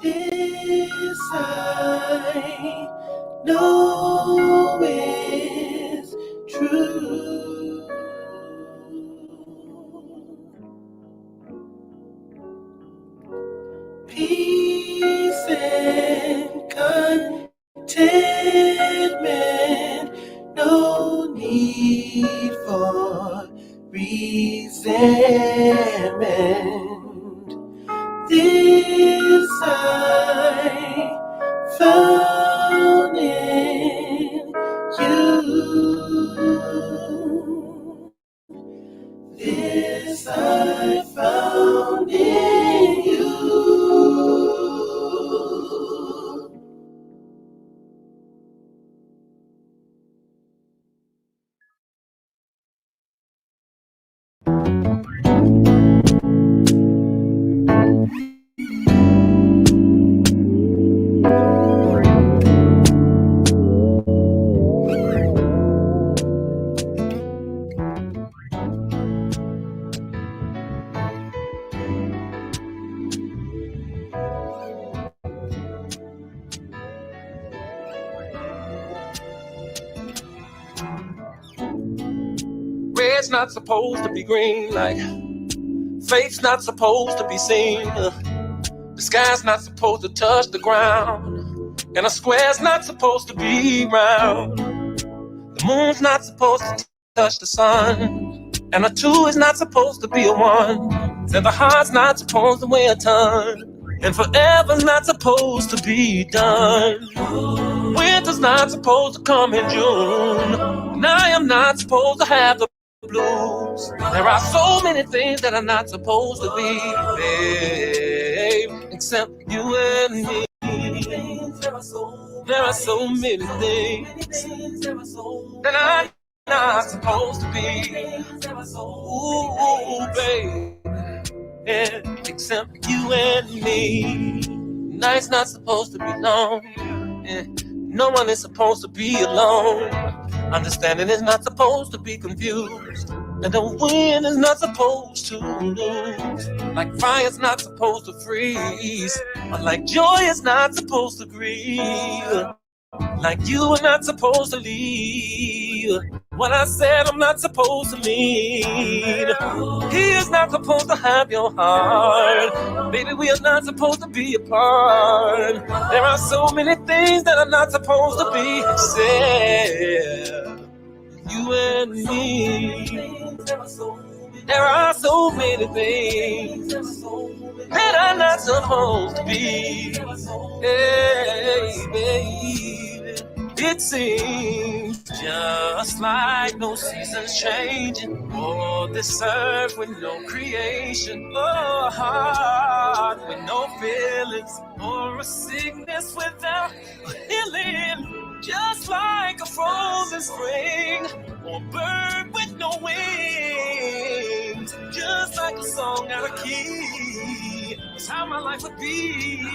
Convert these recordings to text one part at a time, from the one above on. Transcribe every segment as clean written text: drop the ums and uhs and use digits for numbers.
This I know is true. Peace and contentment, no need for resentment. This I found in you. This I found in you. Red's not supposed to be green, like faith's not supposed to be seen. The sky's not supposed to touch the ground, and a square's not supposed to be round. The moon's not supposed to touch the sun, and a two is not supposed to be a one. And the heart's not supposed to weigh a ton, and forever's not supposed to be done. Winter's not supposed to come in June, and I am not supposed to have the blues. There are so many things that are not supposed to be, babe, except you and me. There are so many things that I'm not supposed to be. Ooh, babe, yeah, except you and me. Night's not supposed to be long. Yeah. No one is supposed to be alone. Understanding is not supposed to be confused, and the wind is not supposed to lose. Like fire's not supposed to freeze, or like joy is not supposed to grieve. Like you are not supposed to leave what I said I'm not supposed to mean. He is not supposed to have your heart. Baby, we are not supposed to be apart. There are so many things that are not supposed to be said. You and me. There are so many things that are not supposed to be. Hey, baby. It seems just like no seasons changing, or this earth with no creation, or a heart with no feelings, or a sickness without a healing. Just like a frozen spring, or a bird with no wings. Just like a song out of key, that's how my life would be.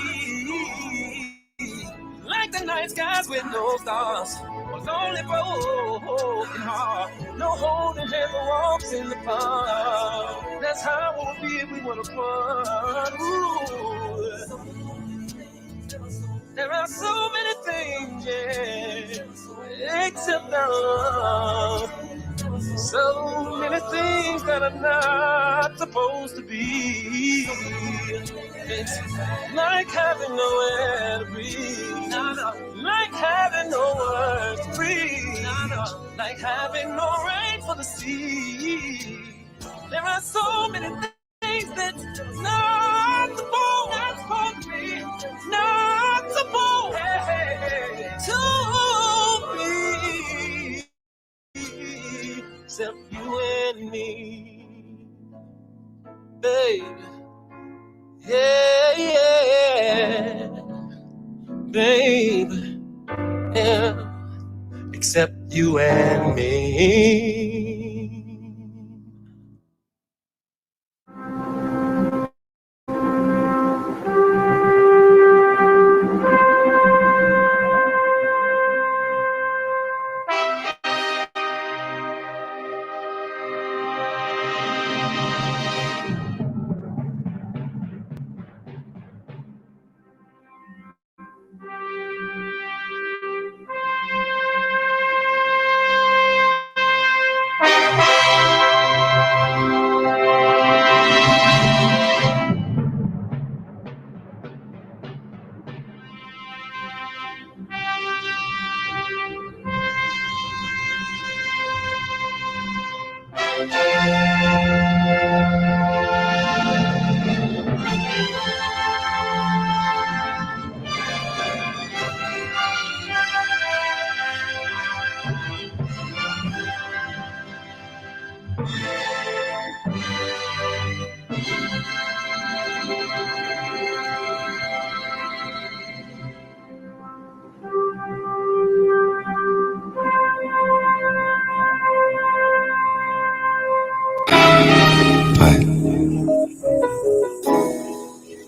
Like the night skies with no stars, a lonely broken heart, no holding hands or walks in the park. That's how it would be if we were apart. Ooh. There are so many things, yeah, except love. So many things that are not supposed to be. It's like having nowhere to breathe, like having no words to breathe, like having no rain for the sea. There are so many things that's not supposed to be, not supposed to be, except you and me, baby. Yeah, yeah, baby, yeah, except you and me.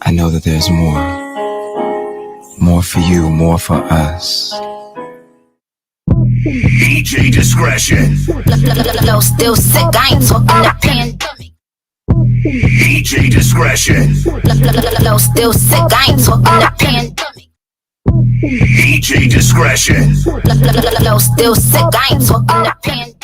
I know that there's more for you, more for us. DJ Discretion. Flow still sick, I ain't talking that pandemic. DJ Discretion. Flow still sick, I ain't talking that pandemic. DJ Discretion. Flow still sick, I ain't talking that pandemic.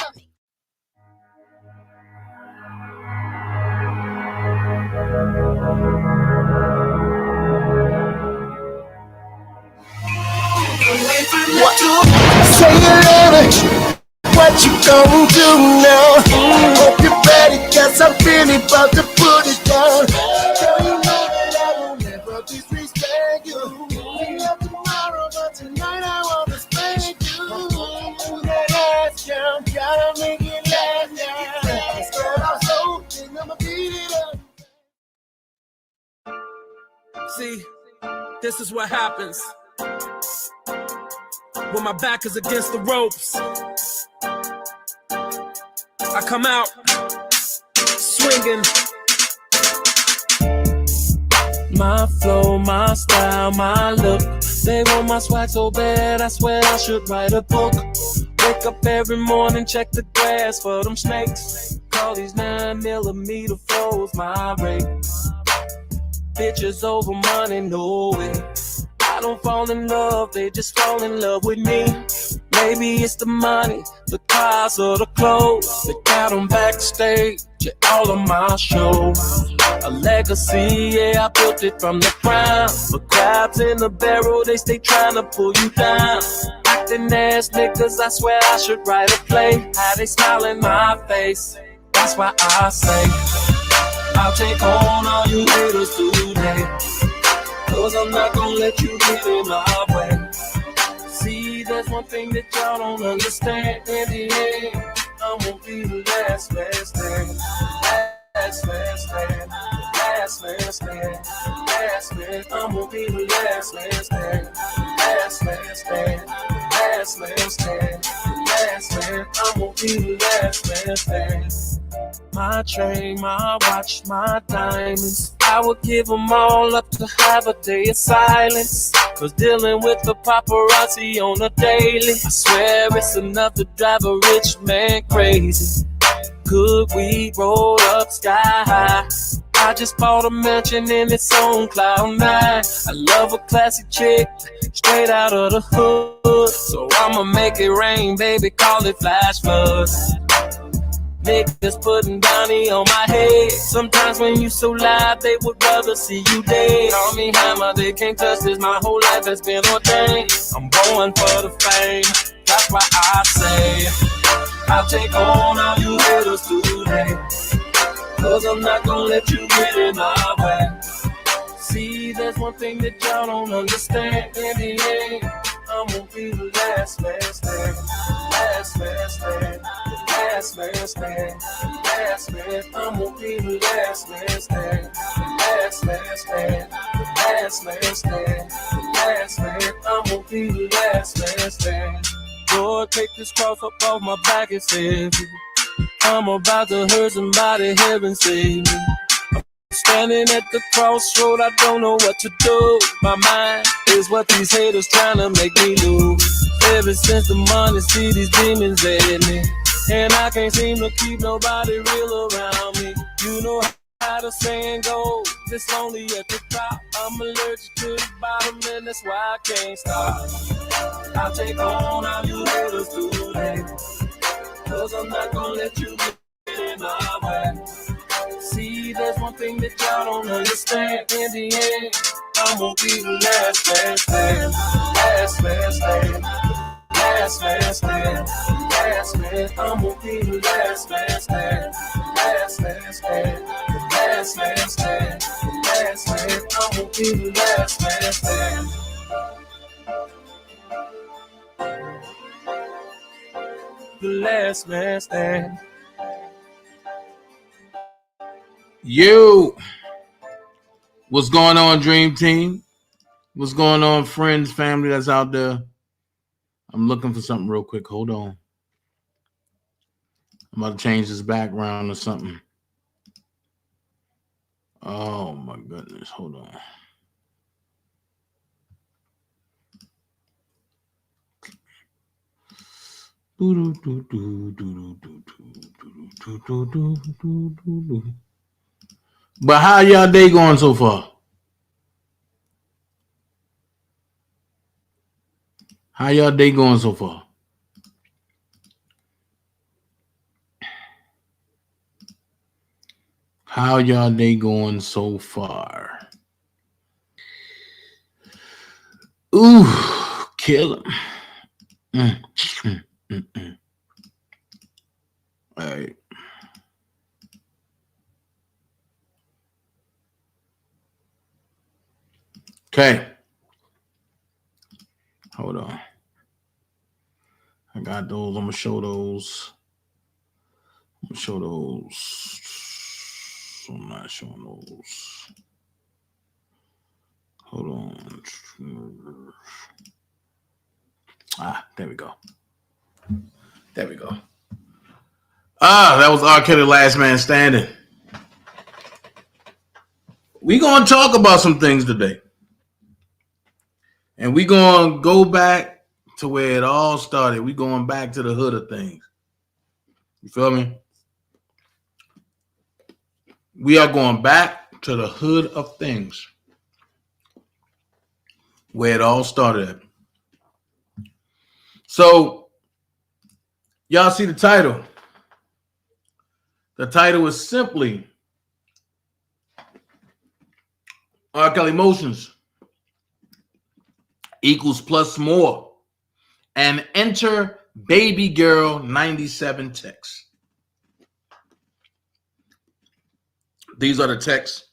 Say you love it. What you gonna do now? Hope you're ready, cause I'm really about to put it down. Girl, you know that I will never disrespect you. We love tomorrow, but tonight I wanna spank you. That ass down, gotta make it last now. Spread out so thin, I'ma beat it up. See, this is what happens when my back is against the ropes. I come out swinging. My flow, my style, my look. They want my swag so bad, I swear I should write a book. Wake up every morning, check the grass for them snakes. Call these 9mm flows my rate. Bitches over money, no way. I don't fall in love, they just fall in love with me. Maybe it's the money, the cars, or the clothes that got them backstage at all of my shows. A legacy, yeah, I built it from the ground. But crabs in the barrel, they stay trying to pull you down. Acting ass niggas, I swear I should write a play. How they smile in my face, that's why I say I'll take on all you haters today. Cause I'm not gonna let you get in my way. See, there's one thing that y'all don't understand. In the end, I'm gonna be the last man standing. Last man standing. Last man standing. Last man, I'm gonna be the last man standing. Last man standing. Last man standing. Last man, I'm gonna be the last man standing. My chain, my watch, my diamonds, I would give them all up to have a day of silence. Cause dealing with the paparazzi on a daily, I swear it's enough to drive a rich man crazy. Good weed rolled up sky high. I just bought a mansion and it's on cloud 9. I love a classy chick, straight out of the hood. So I'ma make it rain, baby, call it flash floods. Niggas putting bounty on my head. Sometimes when you so live, they would rather see you dead. Call me hammer, they can't touch this. My whole life has been ordained. I'm going for the fame. That's why I say I'll take on all you haters today. Cause I'm not gonna let you get in my way. See, there's one thing that y'all don't understand. In the end, I'm gonna be the last man standing. Last man standing. Last man standing. Last man, I'm gonna be the last man standing. Last man standing. Last man standing. Last man, I'm gonna be the last man standing. Lord, take this cross up off my back and save me. I'm about to hurt somebody, heaven save me. Standing at the crossroad, I don't know what to do. My mind is what these haters trying to make me lose. Ever since the money, see these demons at me. And I can't seem to keep nobody real around me. You know how the saying goes, it's lonely at the top. I'm allergic to the bottom and that's why I can't stop. I'll take on all you haters today. Cause I'm not gonna let you get in my way. See, there's one thing that y'all don't understand. In the end, I'm gonna be the last man standing. Last man standing. Last man standing. Last man, I'm gonna be the last man standing. Last man standing. Last man standing. Last man, I'm gonna be the last man standing. The last man standing. Yo, what's going on, Dream Team? What's going on, friends, family that's out there? I'm looking for something real quick. Hold on. I'm about to change this background or something. Oh my goodness. Hold on. But how y'all day going so far? How y'all day going so far? How y'all day going so far? Ooh, kill him. All right. Okay. Hold on. I got those. I'm gonna show those. I'm not showing those. Hold on. There we go. That was R. Kelly, Last Man Standing. We gonna talk about some things today. And we gonna go back to where it all started. We going back to the hood of things. You feel me? We are going back to the hood of things. Where it all started at. So, y'all see the title. The title is simply R. Kelly Motions equals plus more. And enter Babygirl 97 texts. These are the texts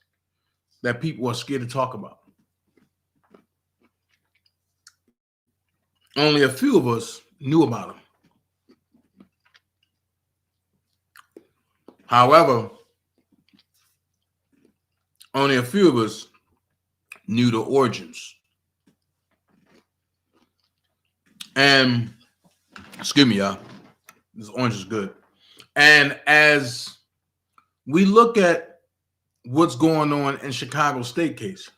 that people are scared to talk about. Only a few of us knew about them. However, only a few of us knew the origins. And, excuse me, y'all. This orange is good. And as we look at what's going on in Chicago state case,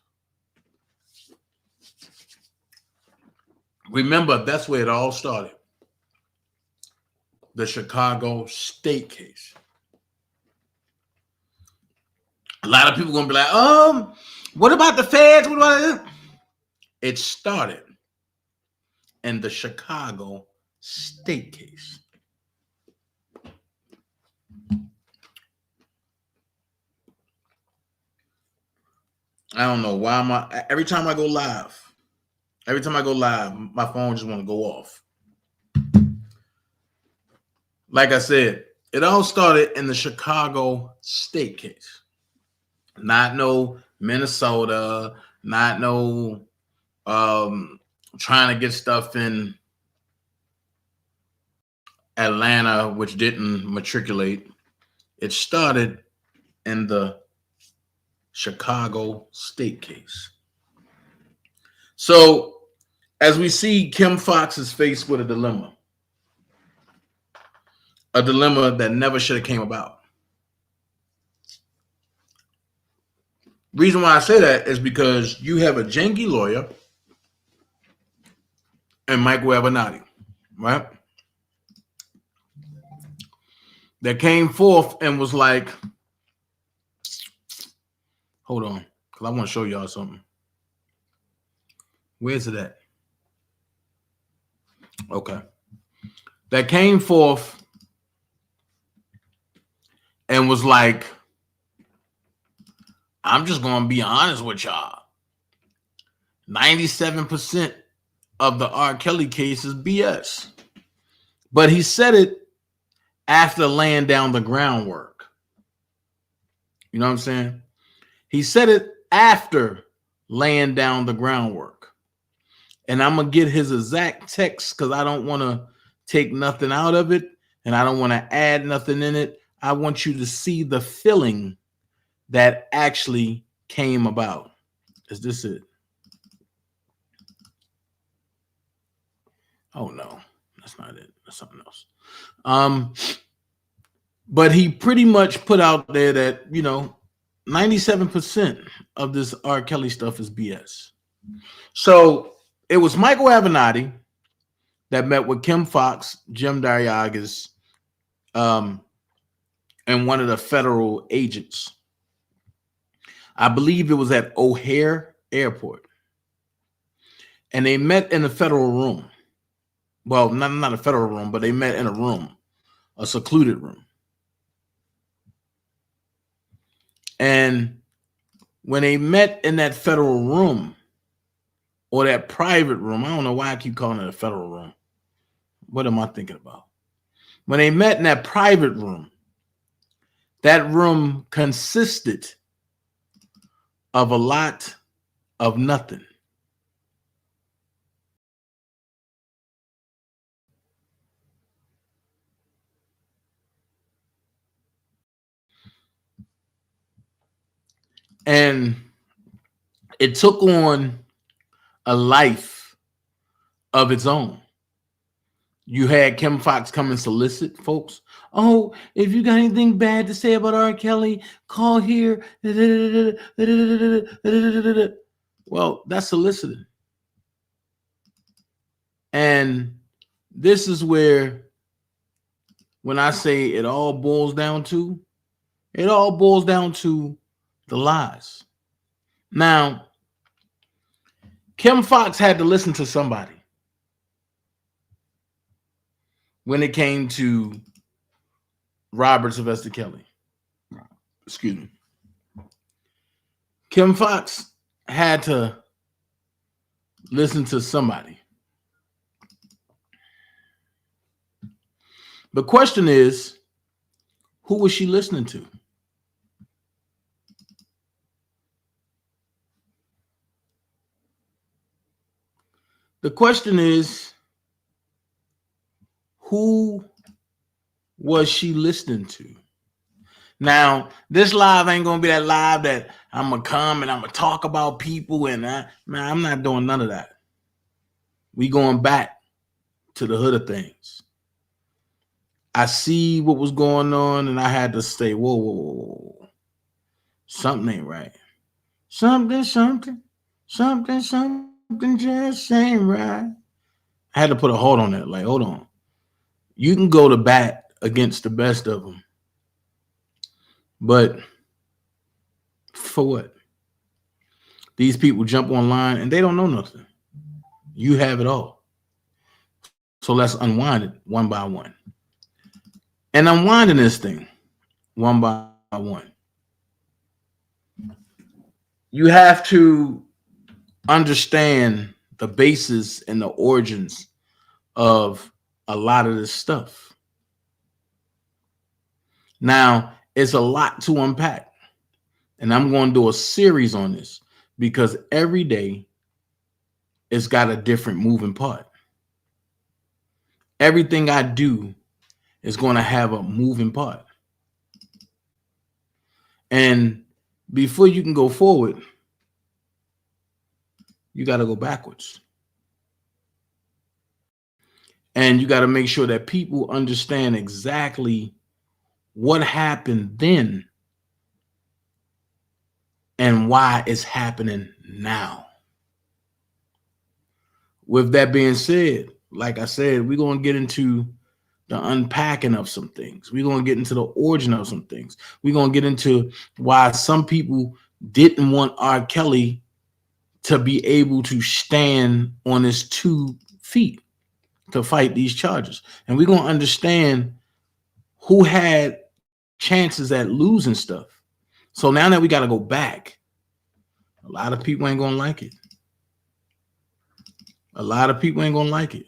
remember, that's where it all started. The Chicago state case. A lot of people are going to be like, what about the feds? What about it? It started in the Chicago state case. I don't know why every time I go live, my phone just want to go off. Like I said, it all started in the Chicago state case. Not no Minnesota, not no trying to get stuff in Atlanta, which didn't matriculate. It started in the Chicago state case. So as we see, Kim Fox is faced with a dilemma that never should have came about. Reason why I say that is because you have a janky lawyer and Michael Avenatti, right? That came forth and was like, hold on, because I want to show y'all something. Where's it at? Okay. That came forth and was like, I'm just going to be honest with y'all. 97% of the R. Kelly case is BS. But he said it after laying down the groundwork. You know what I'm saying? He said it after laying down the groundwork. And I'm going to get his exact text because I don't want to take nothing out of it and I don't want to add nothing in it. I want you to see the feeling that actually came about. Is this it? Oh, no, that's not it. That's something else. But he pretty much put out there that, you know, 97% of this R. Kelly stuff is BS. So it was Michael Avenatti that met with Kim Fox, Jim Daryagas, and one of the federal agents. I believe it was at O'Hare Airport. And they met in a federal room. Well, not a federal room, but they met in a room, a secluded room. And when they met in that federal room or that private room, I don't know why I keep calling it a federal room. What am I thinking about? When they met in that private room, that room consisted of a lot of nothing. And it took on a life of its own. You had Kim Fox come and solicit folks. Oh, if you got anything bad to say about R. Kelly, call here. Well, that's soliciting. And this is where, when I say it all boils down to the lies. Now, Kim Fox had to listen to somebody when it came to Robert Sylvester Kelly. Excuse me. Kim Fox had to listen to somebody. The question is, who was she listening to? The question is, who was she listening to? Now, this live ain't going to be that live that I'm going to come and I'm going to talk about people. And I'm not doing none of that. We going back to the hood of things. I see what was going on and I had to say, whoa. Something ain't right. Something just ain't right. I had to put a hold on that. Like, hold on. You can go to bat against the best of them. But for what? These people jump online and they don't know nothing. You have it all. So let's unwind it one by one. And unwinding this thing one by one. You have to understand the basis and the origins of a lot of this stuff. Now, it's a lot to unpack. And I'm going to do a series on this because every day it's got a different moving part. Everything I do is going to have a moving part. And before you can go forward, you got to go backwards. And you got to make sure that people understand exactly what happened then and why it's happening now. With that being said, like I said, we're going to get into the unpacking of some things. We're going to get into the origin of some things. We're going to get into why some people didn't want R. Kelly to be able to stand on his 2 feet to fight these charges. And we're going to understand who had chances at losing stuff. So now that we got to go back, a lot of people ain't going to like it. A lot of people ain't going to like it.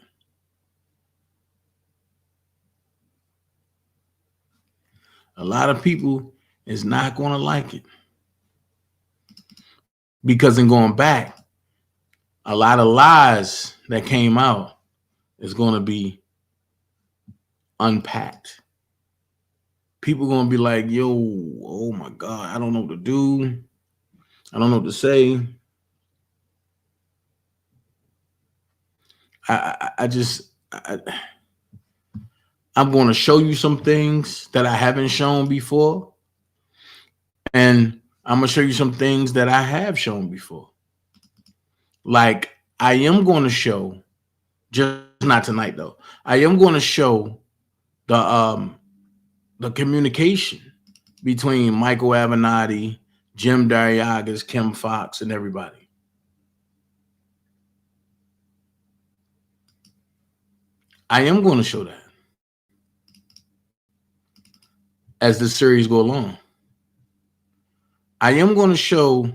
A lot of people is not going to like it. Because in going back, a lot of lies that came out is going to be unpacked. People going to be like, yo, oh my God, I don't know what to do. I don't know what to say. I'm going to show you some things that I haven't shown before. And I'm going to show you some things that I have shown before. Like, I am going to show, just not tonight though, I am going to show the communication between Michael Avenatti, Jim Darriagas, Kim Fox, and everybody. I am going to show that as the series go along. I am going to show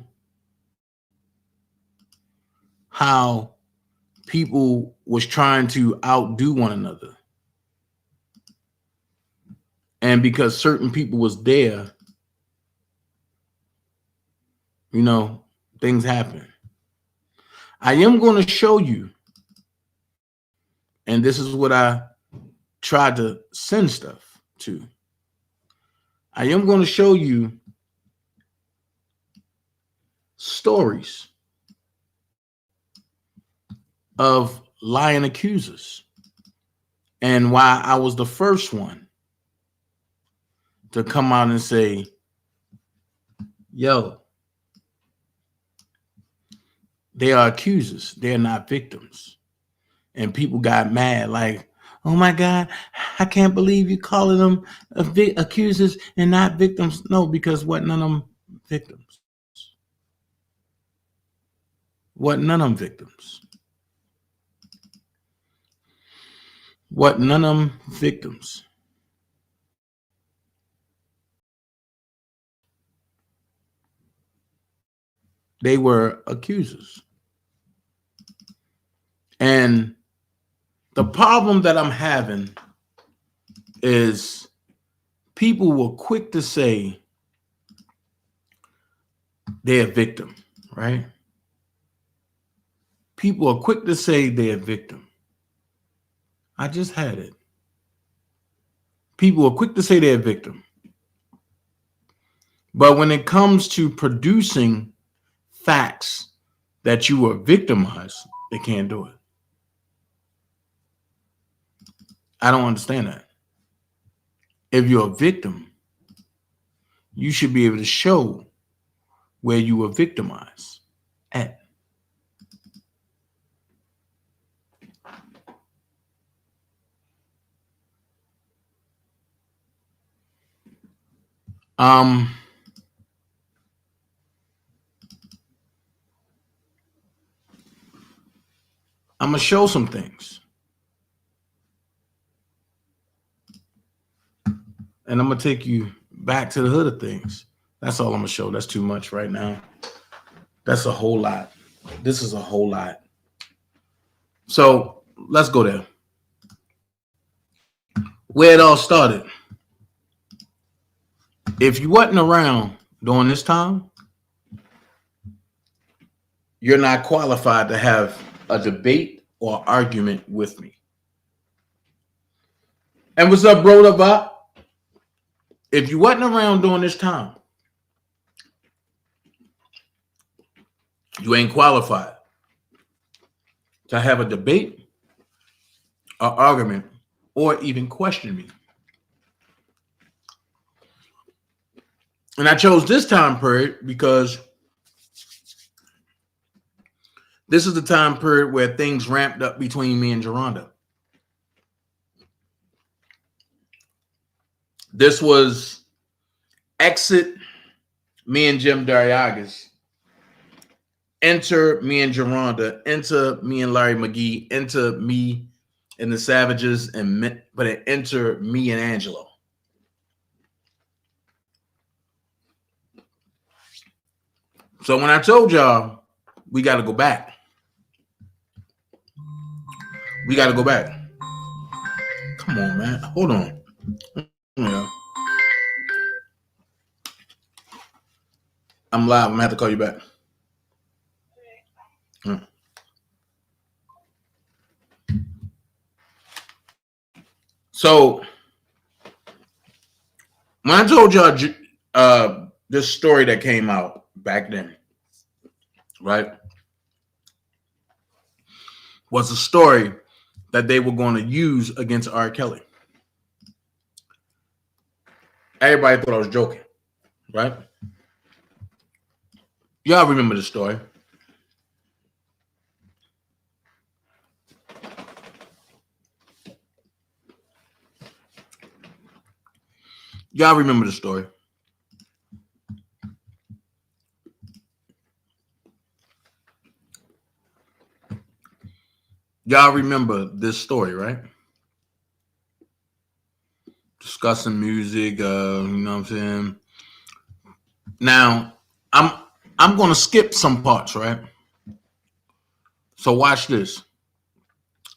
how people was trying to outdo one another. And because certain people was there, you know, things happen. I am going to show you, and this is what I tried to send stuff to. I am going to show you stories of lying accusers and why I was the first one to come out and say, yo, they are accusers. They're not victims. And people got mad like, oh my God, I can't believe you calling them accusers and not victims. No, because what none of them victims. What none of them victims. What none of them victims. They were accusers. And the problem that I'm having is people were quick to say they're a victim, right? People are quick to say they're a victim. I just had it. People are quick to say they're a victim. But when it comes to producing facts that you were victimized, they can't do it. I don't understand that. If you're a victim, you should be able to show where you were victimized at. I'm going to show some things. And I'm going to take you back to the hood of things. That's all I'm going to show. That's too much right now. That's a whole lot. This is a whole lot. So let's go there. Where it all started. If you wasn't around during this time, you're not qualified to have a debate or argument with me. And what's up, bro? About? If you wasn't around during this time, you ain't qualified to have a debate or argument or even question me. And I chose this time period because this is the time period where things ramped up between me and Geronda. This was exit me and Jim Darriagas, enter me and Geronda, enter me and Larry McGee, enter me and the Savages, but it enter me and Angelo. So when I told y'all we got to go back, we got to go back. Come on, man. Hold on. Yeah. I'm live. I'm going to have to call you back. So when I told y'all this story that came out back then, right, was a story that they were going to use against R. Kelly. Everybody thought I was joking, right? Y'all remember the story. Y'all remember the story. Y'all remember this story, right? Discussing music, you know what I'm saying? Now, I'm gonna skip some parts, right? So watch this.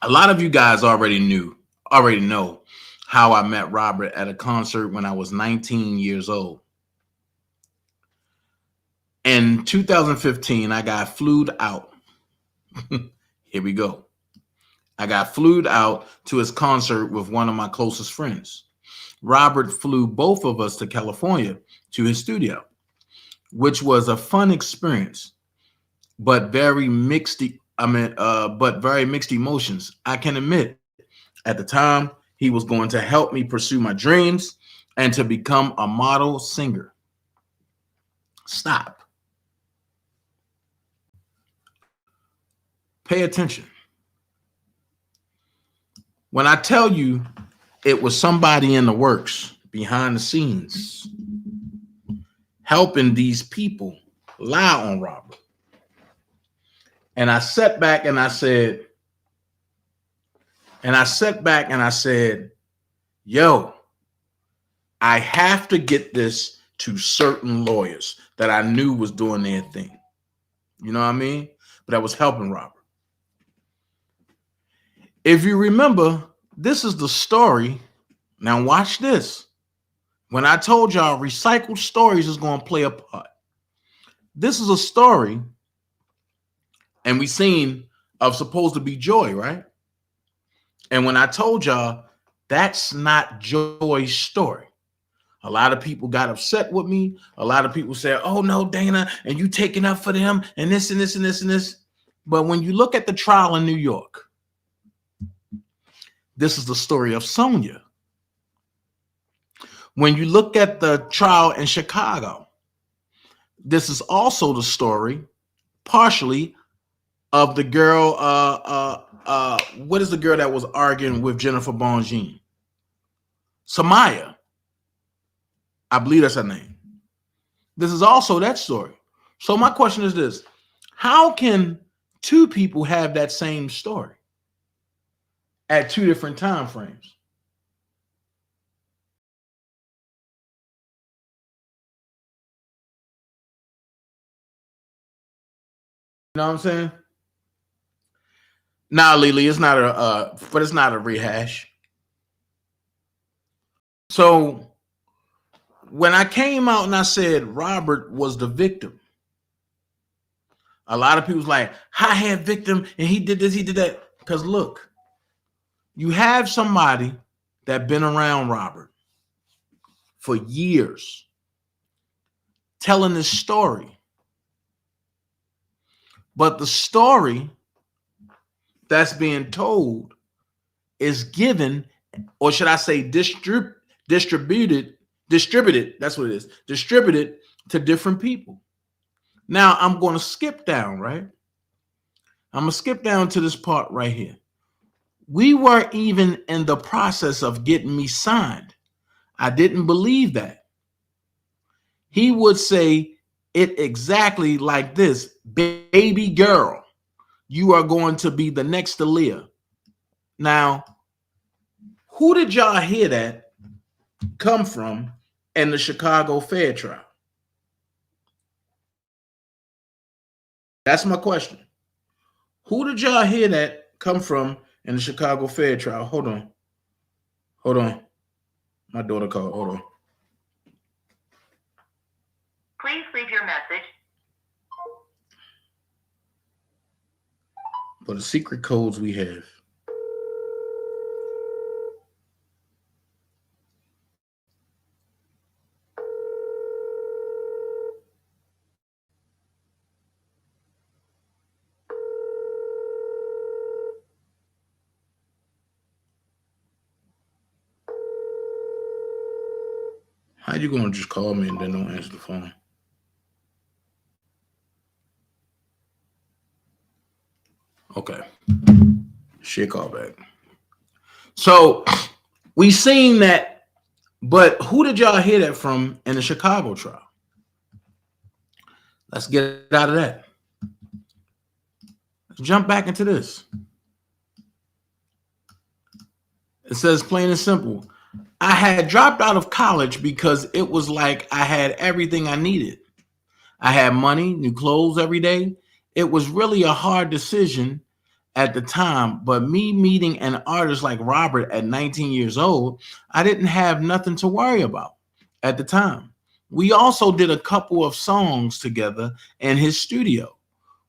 A lot of you guys already know how I met Robert at a concert when I was 19 years old. In 2015, I got flued out. Here we go. I got flued out to his concert with one of my closest friends. Robert flew both of us to California to his studio, which was a fun experience, but very mixed. But very mixed emotions. I can admit, at the time, he was going to help me pursue my dreams and to become a model singer. Stop. Pay attention. When I tell you it was somebody in the works, behind the scenes, helping these people lie on Robert. And I sat back and I said, yo, I have to get this to certain lawyers that I knew was doing their thing. You know what I mean? But I was helping Robert. If you remember, this is the story. Now watch this. When I told y'all recycled stories is going to play a part. This is a story, and we seen of supposed to be Joy, right? And when I told y'all that's not Joy's story, a lot of people got upset with me. A lot of people said, oh no, Dana, and you taking up for them and this and this and this and this. But when you look at the trial in New York, this is the story of Sonia. When you look at the trial in Chicago, this is also the story, partially, of the girl, what is the girl that was arguing with Jennifer Bongine? Samaya. I believe that's her name. This is also that story. So my question is this. How can two people have that same story at two different time frames? You know what I'm saying? Nah, Lily, it's not but it's not a rehash. So when I came out and I said Robert was the victim, a lot of people was like, high-head victim, and he did this, he did that. Because look, you have somebody that been around Robert for years telling this story. But the story that's being told is given, or should I say distributed, that's what it is, distributed to different people. Now I'm going to skip down, right? I'm going to skip down to this part right here. We were even in the process of getting me signed. I didn't believe that. He would say it exactly like this: baby girl, you are going to be the next Aaliyah. Now, who did y'all hear that come from in the Chicago Fair trial? That's my question. Who did y'all hear that come from in the Chicago Fair trial? Hold on. My daughter called. Hold on. Please leave your message. For the secret codes we have. How you gonna just call me and then don't answer the phone? Okay. Shit call back. So we seen that, but who did y'all hear that from in the Chicago trial? Let's get out of that. Let's jump back into this. It says plain and simple. I had dropped out of college because it was like I had everything I needed. I had money, new clothes every day. It was really a hard decision at the time, but me meeting an artist like Robert at 19 years old, I didn't have nothing to worry about at the time. We also did a couple of songs together in his studio,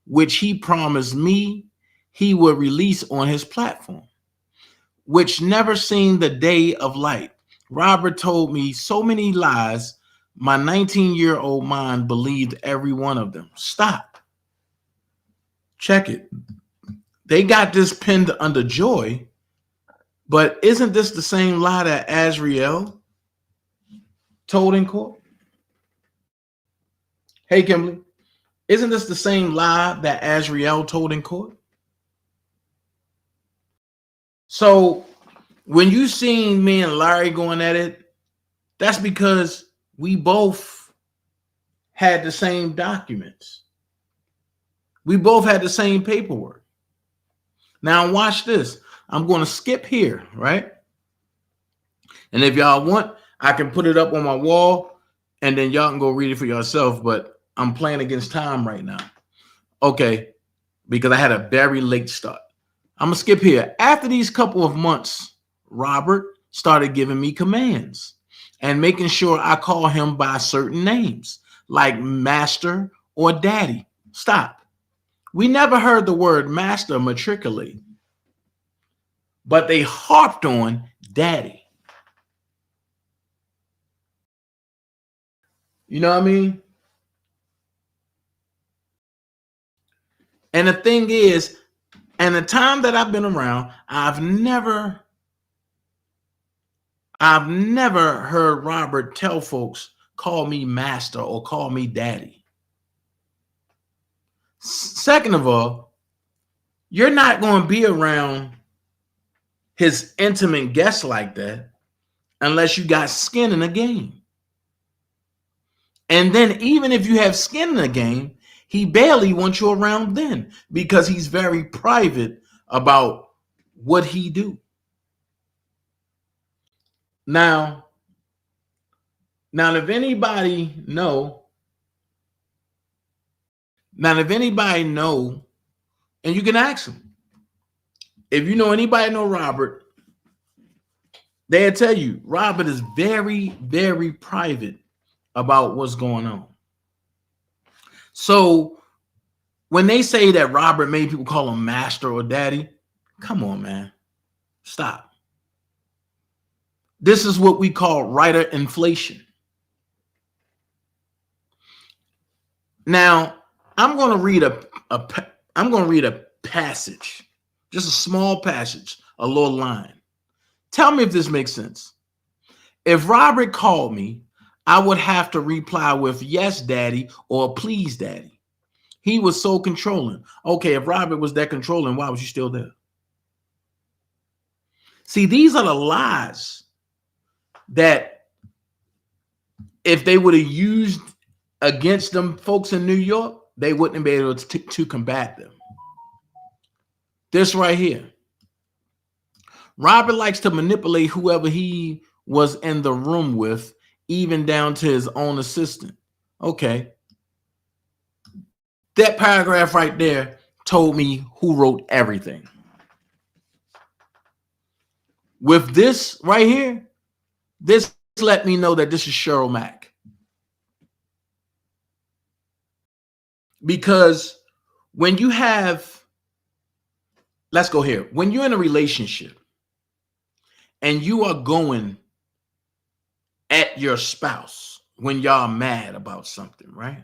which he promised me he would release on his platform, which never seen the day of light. Robert told me so many lies, my 19-year-old mind believed every one of them. Stop. Check it. They got this pinned under joy, but isn't this the same lie that Azriel told in court? Hey, Kimberly, isn't this the same lie that Azriel told in court? So when you seen me and Larry going at it, that's because we both had the same documents. We both had the same paperwork. Now watch this. I'm going to skip here, right? And if y'all want, I can put it up on my wall and then y'all can go read it for yourself, but I'm playing against time right now. Okay, because I had a very late start. I'm going to skip here. After these couple of months, Robert started giving me commands and making sure I call him by certain names like master or daddy. Stop. We never heard the word master matriculate, but they harped on daddy. You know what I mean? And the thing is, and the time that I've been around, I've never heard Robert tell folks, call me master or call me daddy. Second of all, you're not going to be around his intimate guests like that unless you got skin in the game. And then even if you have skin in the game, he barely wants you around then because he's very private about what he do. Now if anybody know, and you can ask him, if you know anybody know Robert, they'll tell you Robert is very, very private about what's going on. So when they say that Robert made people call him master or daddy, come on, man. Stop. This is what we call writer inflation. Now, I'm going to read a passage, just a small passage, a little line. Tell me if this makes sense. If Robert called me, I would have to reply with yes, daddy, or please, daddy. He was so controlling. Okay, if Robert was that controlling, why was you still there? See, these are the lies that if they would have used against them folks in New York, they wouldn't be able to combat them. This right here. Robert likes to manipulate whoever he was in the room with, even down to his own assistant. Okay. That paragraph right there told me who wrote everything. With this right here, this let me know that this is Cheryl Mack. Because when you have, let's go here. When you're in a relationship and you are going at your spouse when y'all mad about something, right?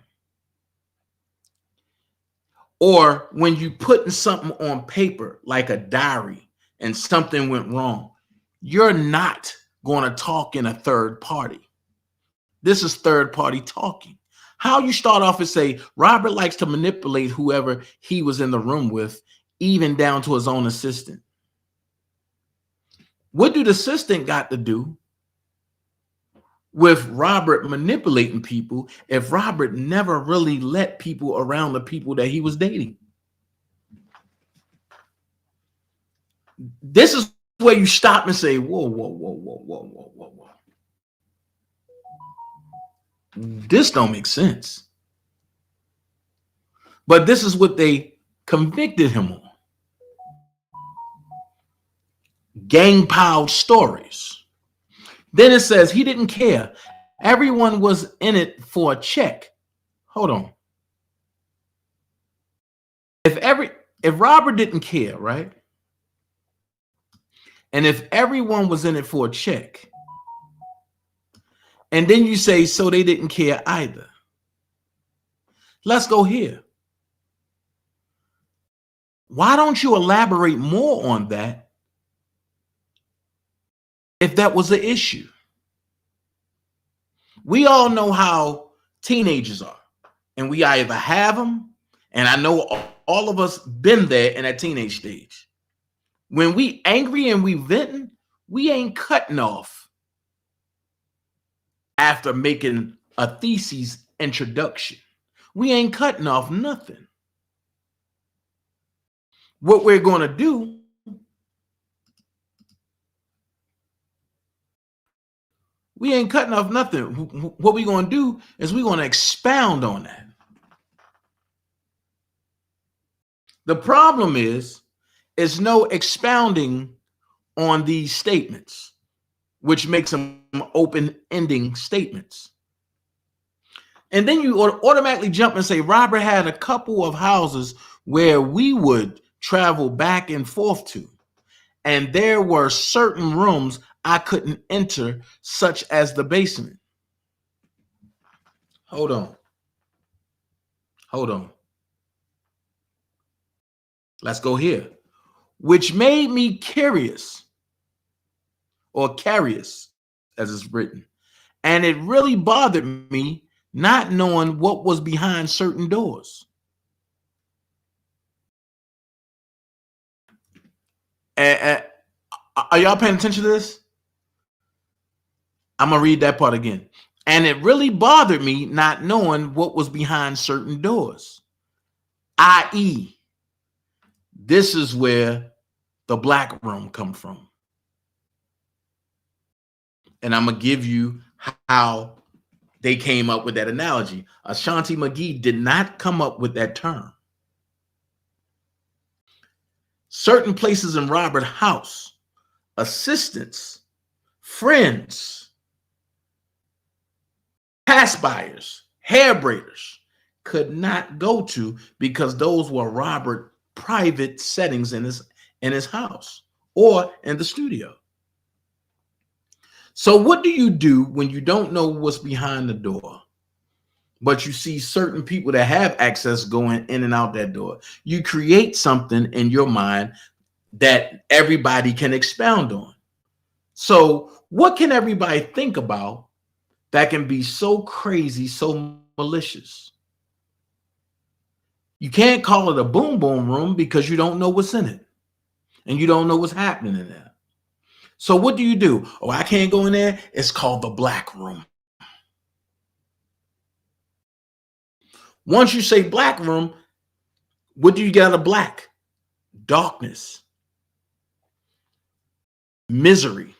Or when you putting something on paper like a diary and something went wrong, you're not going to talk in a third party. This is third party talking. How you start off and say, Robert likes to manipulate whoever he was in the room with, even down to his own assistant. What do the assistant got to do with Robert manipulating people if Robert never really let people around the people that he was dating? This is where you stop and say, whoa, whoa, whoa, whoa, whoa, whoa, whoa, whoa. This don't make sense. But this is what they convicted him on. Gang-piled stories. Then it says he didn't care. Everyone was in it for a check. Hold on. If Robert didn't care, right? And if everyone was in it for a check, and then you say, so they didn't care either. Let's go here. Why don't you elaborate more on that if that was the issue? We all know how teenagers are, and we either have them, and I know all of us been there in that teenage stage. When we angry and we venting, we ain't cutting off after making a thesis introduction. We ain't cutting off nothing. What we're going to do, we ain't cutting off nothing. What we're going to do is we're going to expound on that. The problem is no expounding on these statements, which makes them open-ending statements. And then you automatically jump and say, Robert had a couple of houses where we would travel back and forth to. And there were certain rooms I couldn't enter, such as the basement. Hold on. Hold on. Let's go here. Which made me curious, or curious, as it's written. And it really bothered me not knowing what was behind certain doors. Are y'all paying attention to this? I'm going to read that part again. And it really bothered me not knowing what was behind certain doors. I.e., this is where the black room come from. And I'm going to give you how they came up with that analogy. Ashanti McGee did not come up with that term. Certain places in Robert's house, assistants, friends, pass-buyers, hair braiders could not go to because those were Robert's private settings in his house or in the studio. So what do you do when you don't know what's behind the door, but you see certain people that have access going in and out that door? You create something in your mind that everybody can expound on. So what can everybody think about that can be so crazy, so malicious? You can't call it a boom boom room because you don't know what's in it and you don't know what's happening in there. So what do you do? Oh, I can't go in there. It's called the black room. Once you say black room, what do you get out of black? Darkness, misery,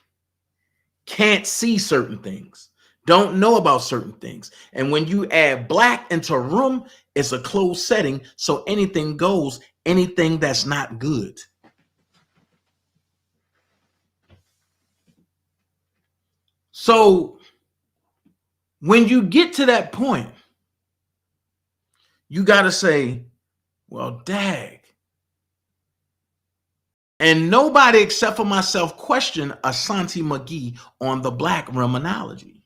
can't see certain things, don't know about certain things. And when you add black into a room, it's a closed setting, so anything goes, anything that's not good. So when you get to that point, you got to say, well, dag. And nobody except for myself questioned Ashanti McGee on the black room analogy.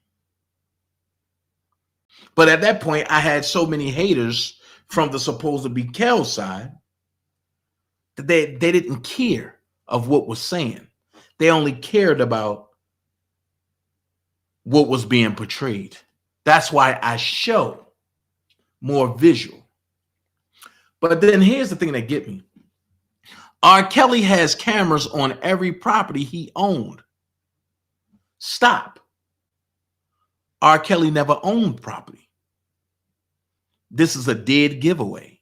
But at that point, I had so many haters from the supposed to be Kel side that they didn't care of what was saying. They only cared about what was being portrayed. That's why I show more visual. But then here's the thing that get me. R. Kelly has cameras on every property he owned. Stop. R. Kelly never owned property. This is a dead giveaway.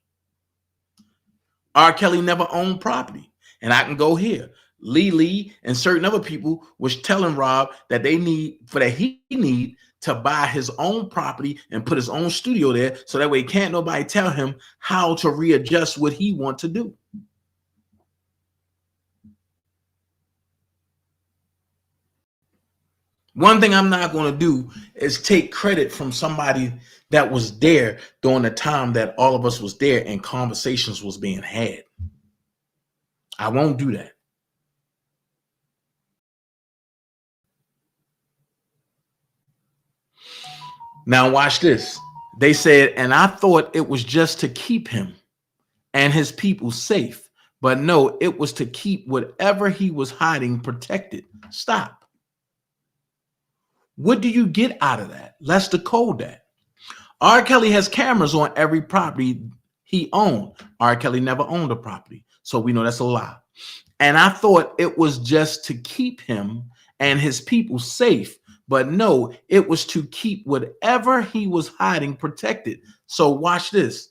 R. Kelly never owned property. And I can go here. Lee and certain other people was telling Rob that he need to buy his own property and put his own studio there, so that way can't nobody tell him how to readjust what he wants to do. One thing I'm not going to do is take credit from somebody that was there during the time that all of us was there and conversations was being had. I won't do that. Now watch this. They said, and I thought it was just to keep him and his people safe. But no, it was to keep whatever he was hiding protected. Stop. What do you get out of that? Let's decode that. R. Kelly has cameras on every property he owned. R. Kelly never owned a property, so we know that's a lie. And I thought it was just to keep him and his people safe. But no, it was to keep whatever he was hiding protected. So watch this.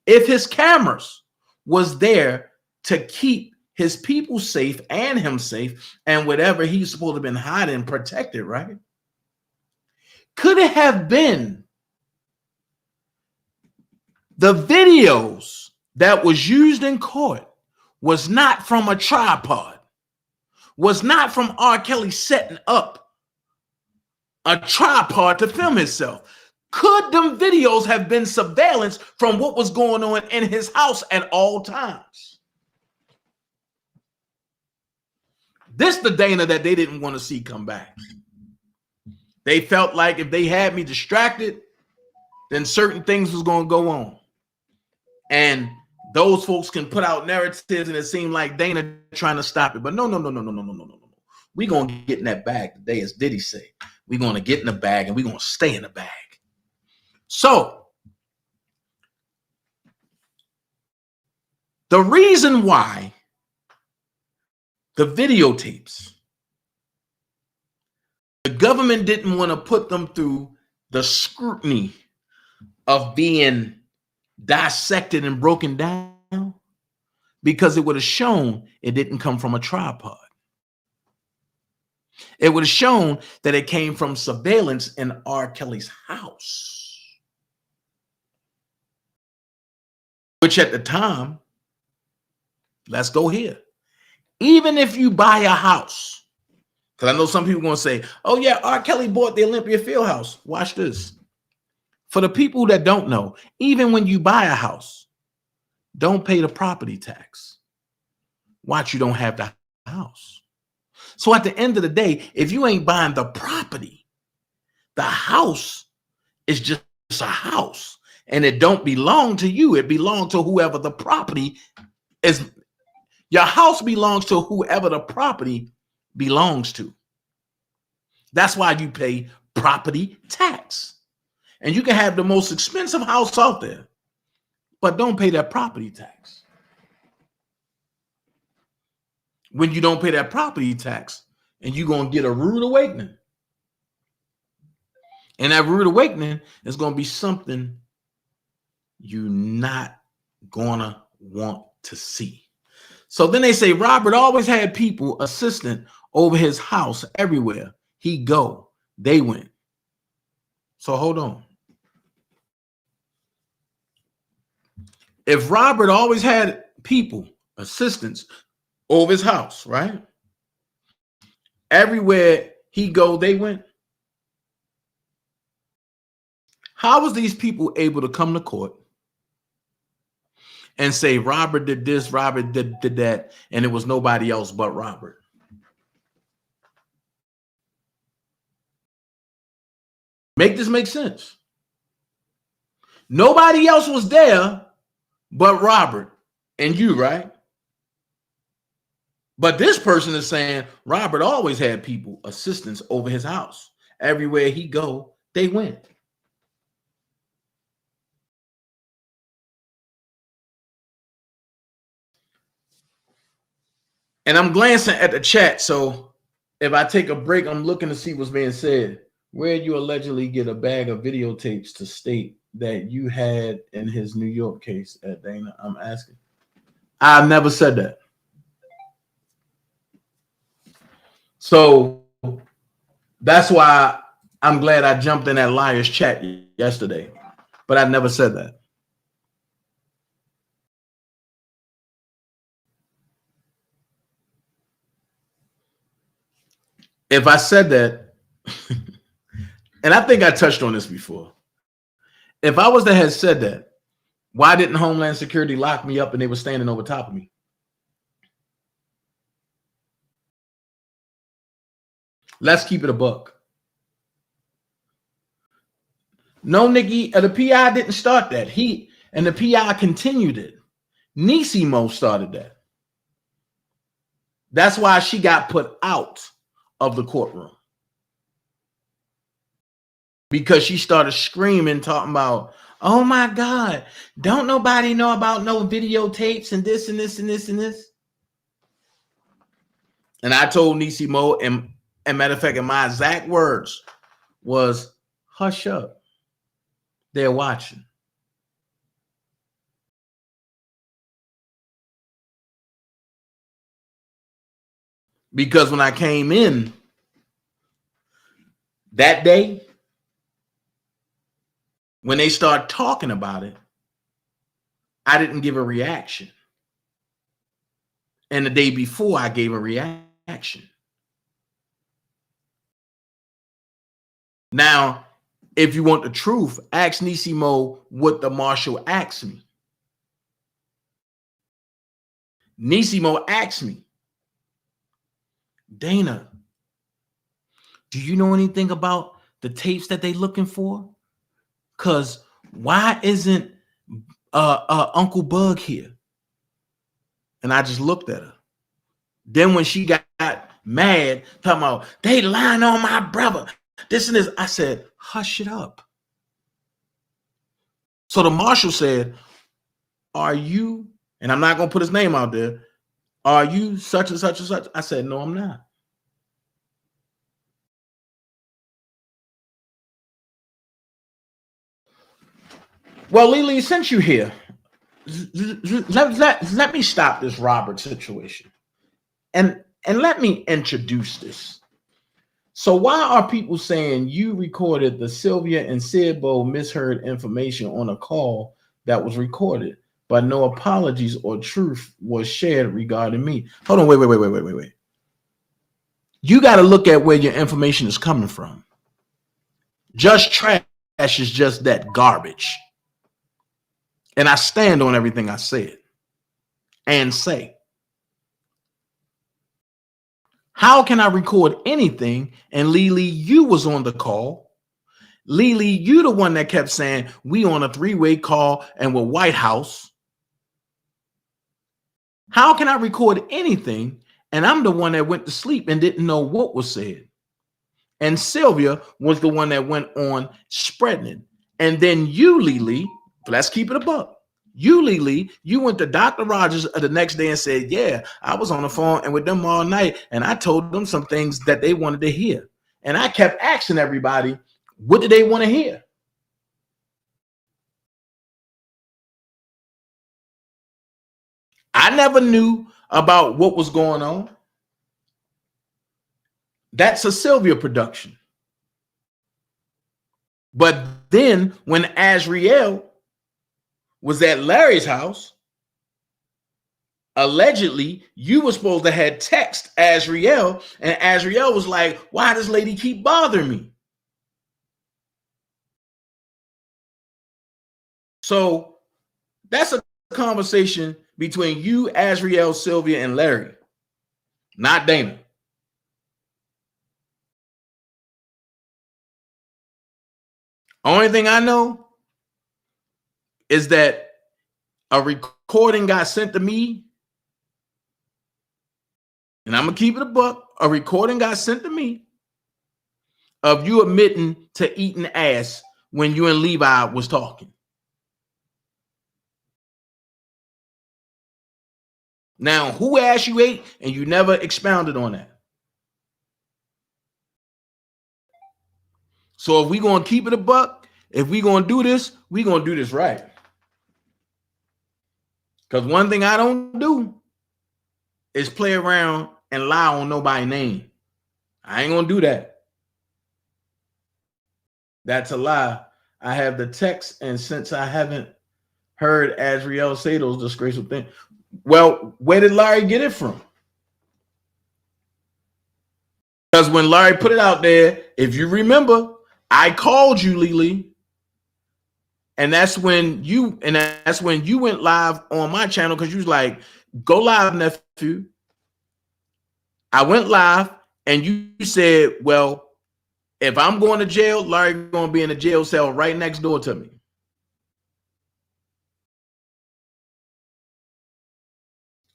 If his cameras was there to keep his people safe and him safe, and whatever he's supposed to have been hiding protected, right? Could it have been the videos that was used in court was not from a tripod, was not from R. Kelly setting up a tripod to film himself? Could them videos have been surveillance from what was going on in his house at all times? This the Dana that they didn't want to see come back. They felt like if they had me distracted, then certain things was going to go on. And those folks can put out narratives and it seemed like Dana trying to stop it. But no. We're going to get in that bag today, as Diddy say. We're going to get in the bag and we're going to stay in the bag. So, the reason why the videotapes, the government didn't want to put them through the scrutiny of being dissected and broken down, because it would have shown it didn't come from a tripod. It would have shown that it came from surveillance in R. Kelly's house, which at the time, let's go here. Even if you buy a house, because I know some people are going to say, oh yeah, R. Kelly bought the Olympia Fieldhouse. Watch this. For the people that don't know, even when you buy a house, don't pay the property tax. Watch, you don't have the house. So at the end of the day, if you ain't buying the property, the house is just a house. And it don't belong to you. It belongs to whoever the property is. Your house belongs to whoever the property belongs to. That's why you pay property tax. And you can have the most expensive house out there, but don't pay that property tax. When you don't pay that property tax, and you're going to get a rude awakening. And that rude awakening is going to be something you're not going to want to see. So then they say Robert always had people assistant over his house everywhere he go, they went. So hold on. If Robert always had people, assistants over his house, right? Everywhere he go, they went. How was these people able to come to court and say Robert did this, Robert did that, and it was nobody else but Robert? Make this make sense. Nobody else was there but Robert and you, right? But this person is saying Robert always had people, assistants over his house. Everywhere he go, they went. And I'm glancing at the chat. So if I take a break, I'm looking to see what's being said. Where you allegedly get a bag of videotapes to state that you had in his New York case at Dana? I'm asking. I've never said that. So that's why I'm glad I jumped in that liar's chat yesterday. But I never said that. If I said that, and I think I touched on this before. If I was to have said that, why didn't Homeland Security lock me up and they were standing over top of me? Let's keep it a buck. No, Nikki, the PI didn't start that. The PI continued it. Nisimo started that. That's why she got put out of the courtroom. Because she started screaming, talking about, oh my God, don't nobody know about no videotapes and this and this and this and this. And I told Nisimo, and matter of fact, in my exact words was, hush up. They're watching. Because when I came in that day, when they start talking about it, I didn't give a reaction. And the day before, I gave a reaction. Now, if you want the truth, ask Nisimo what the marshal asked me. Nisimo asked me, Dana, do you know anything about the tapes that they looking for? Because why isn't Uncle Bug here? And I just looked at her. Then when she got mad, talking about, they lying on my brother, this and this, I said, hush it up. So the marshal said, are you, and I'm not going to put his name out there, are you such and such and such? I said, no, I'm not. Well, Lily, since you're here, let me stop this Robert situation. And let me introduce this. So why are people saying you recorded the Sylvia and Sidbo misheard information on a call that was recorded, but no apologies or truth was shared regarding me? Hold on, wait. You got to look at where your information is coming from. Just trash is just that garbage. And I stand on everything I said and say. How can I record anything? And Lily, you was on the call. Lily, you the one that kept saying we on a three-way call and with White House. How can I record anything? And I'm the one that went to sleep and didn't know what was said. And Sylvia was the one that went on spreading it. And then you, Lily, let's keep it a buck. You, Lily, you went to Dr. Rogers the next day and said, yeah, I was on the phone and with them all night, and I told them some things that they wanted to hear. And I kept asking everybody, what did they want to hear? I never knew about what was going on. That's a Sylvia production. But then when Azriel was at Larry's house, allegedly, you were supposed to have text Azriel, and Azriel was like, why does lady keep bothering me? So that's a conversation between you, Azriel, Sylvia, and Larry, not Dana. Only thing I know is that a recording got sent to me, and I'm gonna keep it a buck. A recording got sent to me of you admitting to eating ass when you and Levi was talking. Now, who asked you 8 and you never expounded on that? So if we going to keep it a buck, if we going to do this, we going to do this right. Because one thing I don't do is play around and lie on nobody's name. I ain't going to do that. That's a lie. I have the text, and since I haven't heard Azriel say those disgraceful things, well, where did Larry get it from? Because when Larry put it out there, if you remember, I called you, Lily, and that's when you went live on my channel because you was like, "Go live, nephew." I went live, and you said, "Well, if I'm going to jail, Larry going to be in a jail cell right next door to me."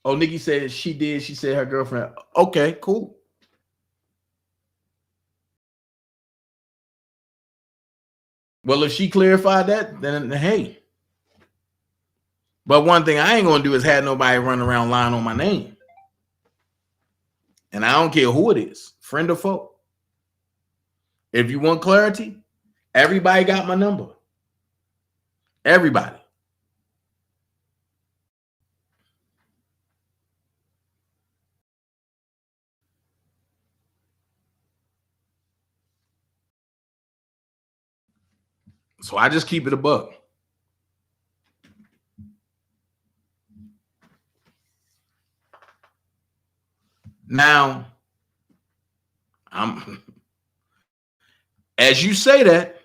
Oh, Nikki said she did. She said her girlfriend. Okay, cool. Well, if she clarified that, then hey. But one thing I ain't gonna do is have nobody run around lying on my name. And I don't care who it is, friend or foe. If you want clarity, everybody got my number. Everybody. So I just keep it a buck. Now, as you say that,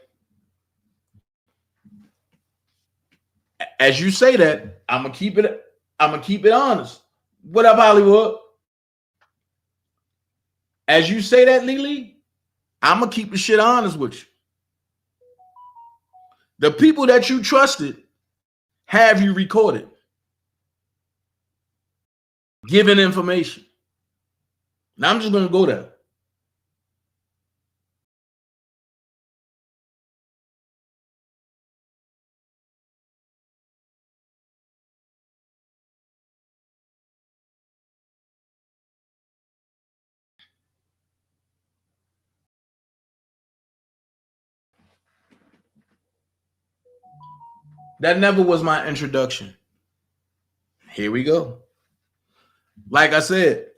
I'm gonna keep it honest. What up, Hollywood? As you say that, Lily, I'm gonna keep the shit honest with you. The people that you trusted have you recorded, giving information. Now I'm just gonna go there. That never was my introduction. Here we go. Like I said,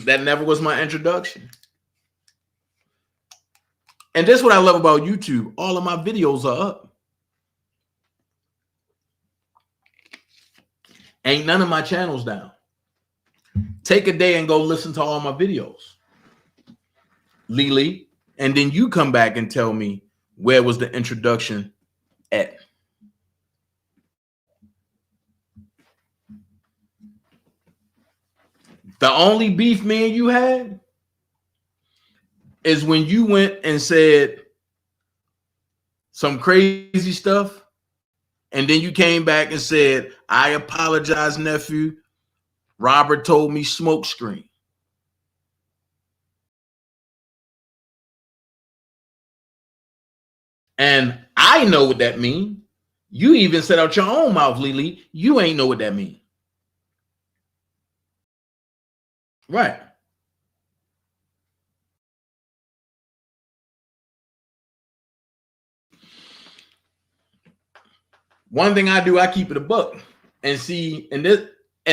that never was my introduction. And this is what I love about YouTube. All of my videos are up. Ain't none of my channels down. Take a day and go listen to all my videos, Lily, and then you come back and tell me where was the introduction at. The only beef me and you had is when you went and said some crazy stuff, and then you came back and said, "I apologize, nephew. Robert told me smoke screen." And I know what that means. You even said out your own mouth, Lily, you ain't know what that means. Right. One thing I do, I keep it a buck. And see, and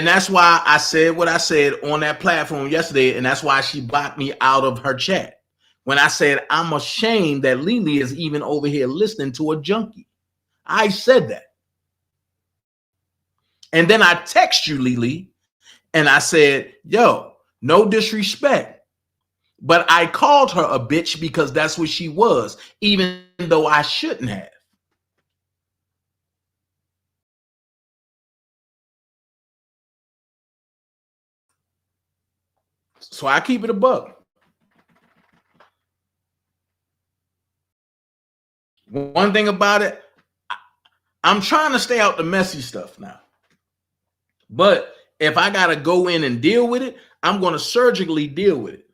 that's why I said what I said on that platform yesterday, and that's why she blocked me out of her chat. When I said, I'm ashamed that Lily is even over here listening to a junkie. I said that. And then I text you, Lily, and I said, yo, no disrespect, but I called her a bitch because that's what she was, even though I shouldn't have. So I keep it a buck. One thing about it, I'm trying to stay out the messy stuff now. But if I got to go in and deal with it, I'm going to surgically deal with it.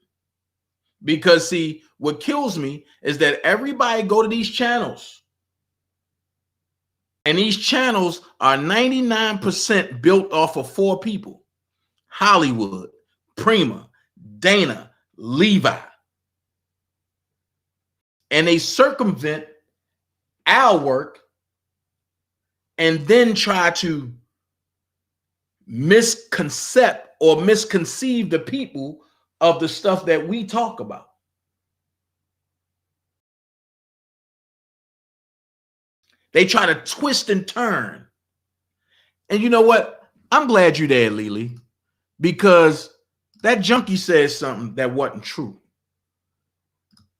Because, see, what kills me is that everybody go to these channels. And these channels are 99% built off of 4 people. Hollywood, Prima, Dana, Levi. And they circumvent our work and then try to misconceive the people of the stuff that we talk about. They try to twist and turn. And you know what? I'm glad you're there, Lily, because that junkie said something that wasn't true.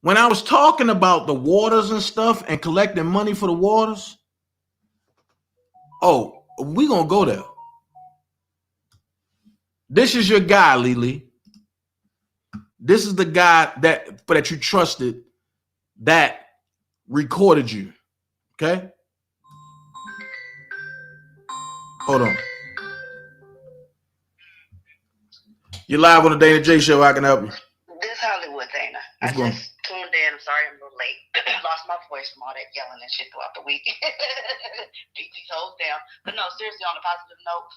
When I was talking about the waters and stuff and collecting money for the waters, oh, we gonna go there. This is your guy, Lily. This is the guy that you trusted that recorded you. Okay? Hold on. You're live on the Dana J Show. I can help you. This Hollywood, Dana. I just tuned in. I'm sorry I'm a little late. Lost my voice from all that yelling and shit throughout the week. Beat these hoes down. But no, seriously, on a positive note,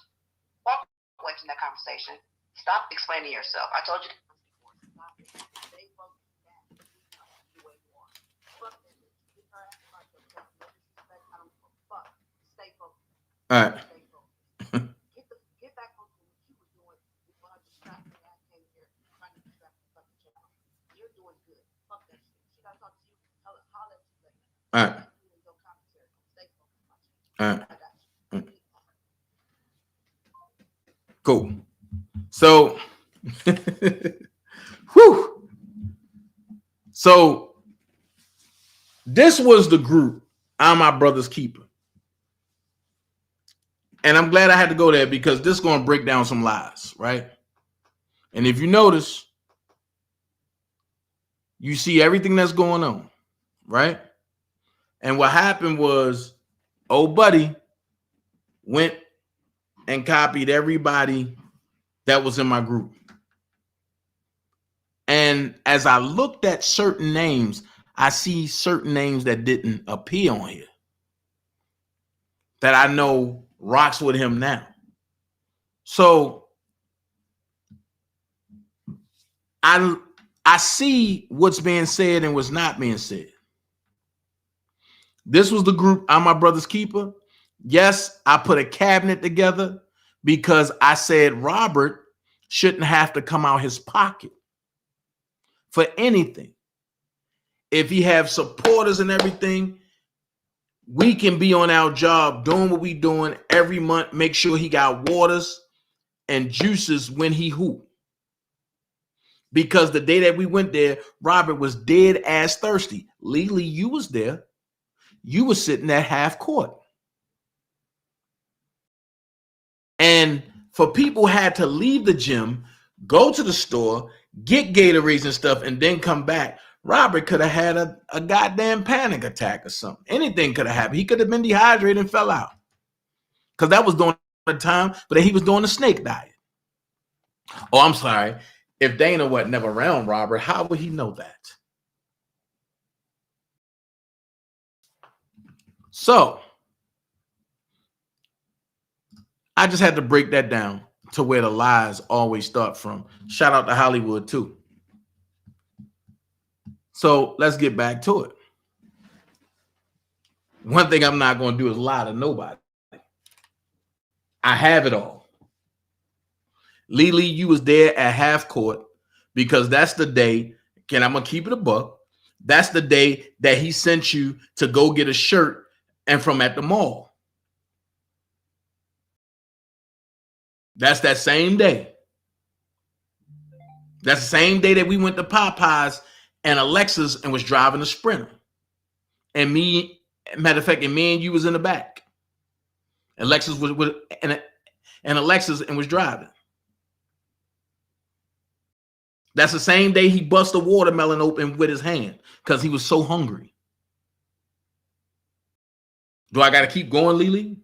walk away from that conversation. Stop explaining yourself. I told you. All right. All right. All right. Cool. So, whew. So this was the group, I'm my brother's keeper. And I'm glad I had to go there because this is going to break down some lies, right? And if you notice, you see everything that's going on, right? And what happened was, old buddy went and copied everybody that was in my group. And as I looked at certain names, I see certain names that didn't appear on here that I know rocks with him now. So I see what's being said and what's not being said. This was the group, I'm my brother's keeper. Yes, I put a cabinet together because I said Robert shouldn't have to come out his pocket for anything. If he have supporters and everything, we can be on our job doing what we doing every month. Make sure he got waters and juices when he hoop. Because the day that we went there, Robert was dead ass thirsty. Legally, you was there. You were sitting at half court. And for people who had to leave the gym, go to the store, get Gatorades and stuff, and then come back, Robert could have had a goddamn panic attack or something. Anything could have happened. He could have been dehydrated and fell out. Because that was during the time, but he was doing the snake diet. Oh, I'm sorry. If Dana wasn't never around Robert, how would he know that? So I just had to break that down to where the lies always start from. Shout out to Hollywood too. So let's get back to it. One thing I'm not going to do is lie to nobody. I have it all. Lily, you was there at half court because that's the day, and I'm going to keep it a buck. That's the day that he sent you to go get a shirt and from at the mall. That's that same day. That's the same day that we went to Popeyes and Alexis and was driving a Sprinter. And me, matter of fact, and me and you was in the back. Alexis was with and Alexis and was driving. That's the same day he bust a watermelon open with his hand because he was so hungry. Do I got to keep going, Lily?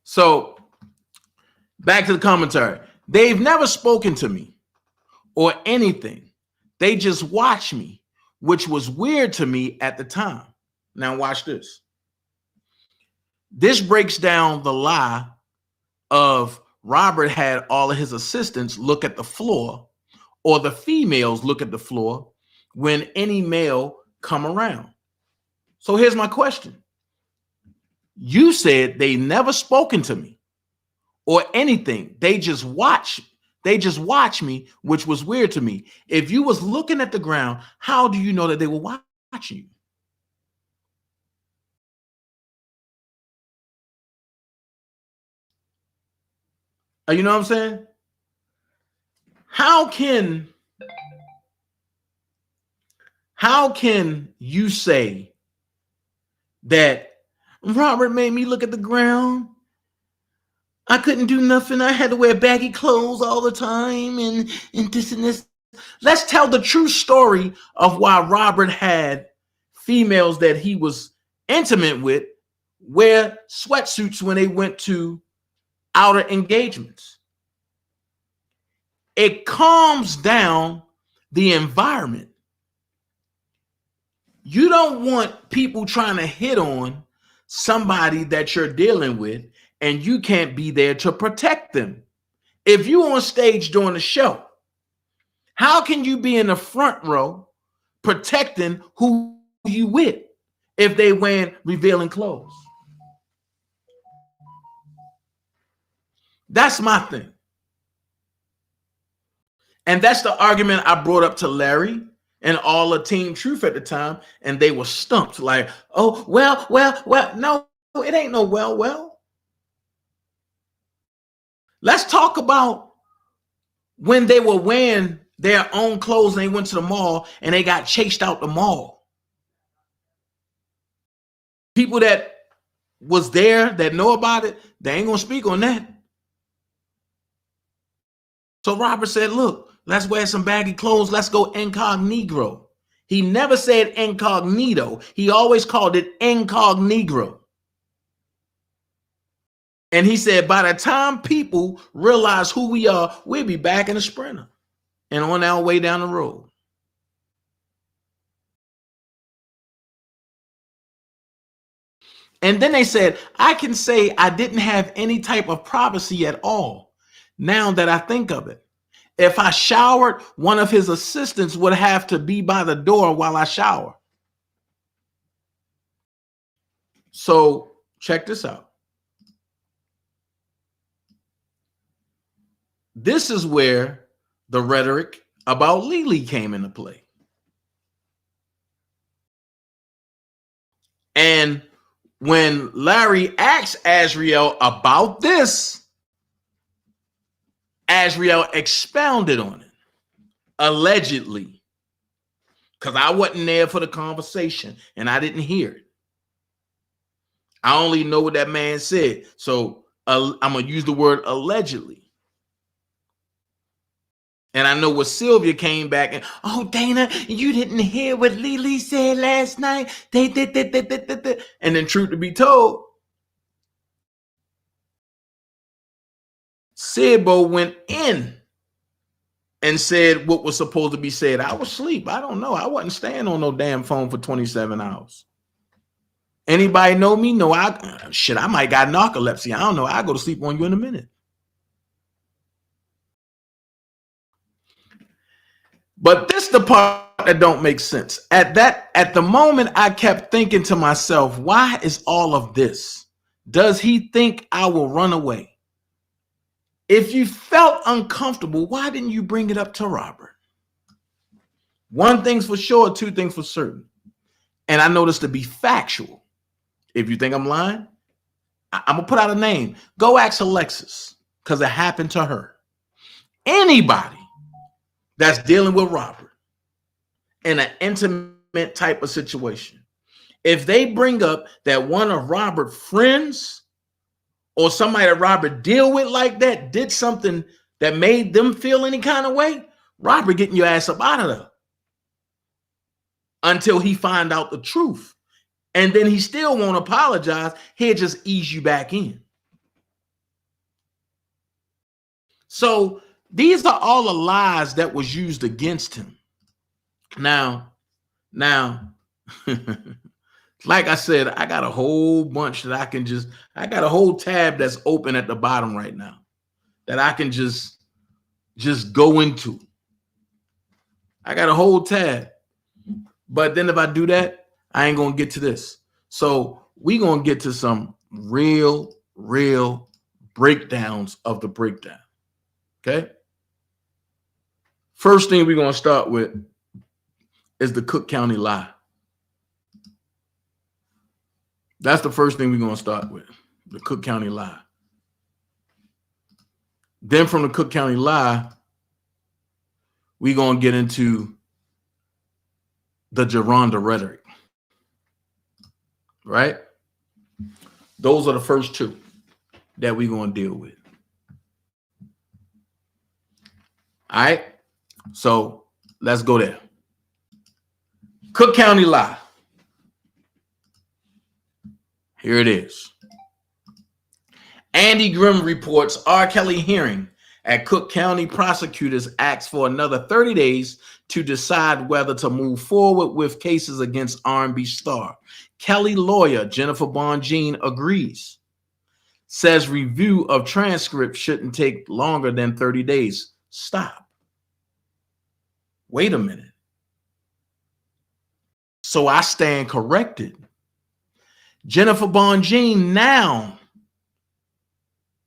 So back to the commentary. They've never spoken to me or anything. They just watch me, which was weird to me at the time. Now watch this. This breaks down the lie of Robert had all of his assistants look at the floor, or the females look at the floor when any male come around. So here's my question. You said they never spoken to me or anything. They just watch me, which was weird to me. If you was looking at the ground, how do you know that they were watching you? You know what I'm saying? How can you say that Robert made me look at the ground? I couldn't do nothing. I had to wear baggy clothes all the time and this and this. Let's tell the true story of why Robert had females that he was intimate with wear sweatsuits when they went to outer engagements. It calms down the environment. You don't want people trying to hit on somebody that you're dealing with, and you can't be there to protect them. If you on stage during the show, how can you be in the front row protecting who you with if they wearing revealing clothes? That's my thing. And that's the argument I brought up to Larry and all of Team Truth at the time, and they were stumped like, oh, well, no, it ain't no well. Let's talk about when they were wearing their own clothes and they went to the mall and they got chased out the mall. People that was there that know about it, they ain't gonna speak on that. So Robert said, look, let's wear some baggy clothes. Let's go incognito. He never said incognito. He always called it incognito. And he said, by the time people realize who we are, we'll be back in the Sprinter and on our way down the road. And then they said, I can say I didn't have any type of privacy at all. Now that I think of it, if I showered, one of his assistants would have to be by the door while I shower. So check this out. This is where the rhetoric about Lily came into play. And when Larry asked Azriel about this, Azriel expounded on it, allegedly, because I wasn't there for the conversation and I didn't hear it. I only know what that man said. So I'm going to use the word allegedly. And I know what Sylvia came back and, oh, Dana, you didn't hear what Lily said last night. And then truth to be told, Sidbo went in and said what was supposed to be said. I was asleep. I don't know. I wasn't staying on no damn phone for 27 hours. Anybody know me? No, I might got narcolepsy. I don't know. I'll go to sleep on you in a minute. But this is the part that don't make sense. At the moment, I kept thinking to myself, why is all of this? Does he think I will run away? If you felt uncomfortable, why didn't you bring it up to Robert? One thing's for sure, two things for certain. And I know this to be factual. If you think I'm lying, I'm going to put out a name. Go ask Alexis, because it happened to her. Anybody that's dealing with Robert in an intimate type of situation, if they bring up that one of Robert's friends or somebody that Robert deal with like that did something that made them feel any kind of way, Robert getting your ass up out of there until he find out the truth. And then he still won't apologize. He'll just ease you back in. So these are all the lies that was used against him. Now, Like I said, I got a whole bunch that I got a whole tab that's open at the bottom right now that I can just go into. I got a whole tab. But then if I do that, I ain't going to get to this. So we going to get to some real breakdowns of the breakdown. Okay? First thing we're going to start with is the Cook County lie. That's the first thing we're going to start with, the Cook County lie. Then from the Cook County lie, we're going to get into the Geronda rhetoric. Right? Those are the first two that we're going to deal with. All right? So let's go there. Cook County lie. Here it is. Andy Grimm reports R. Kelly hearing at Cook County prosecutors asks for another 30 days to decide whether to move forward with cases against R&B star. Kelly lawyer Jennifer Bonjean agrees. Says review of transcript shouldn't take longer than 30 days. Stop. Wait a minute. So I stand corrected. Jennifer Bonjean now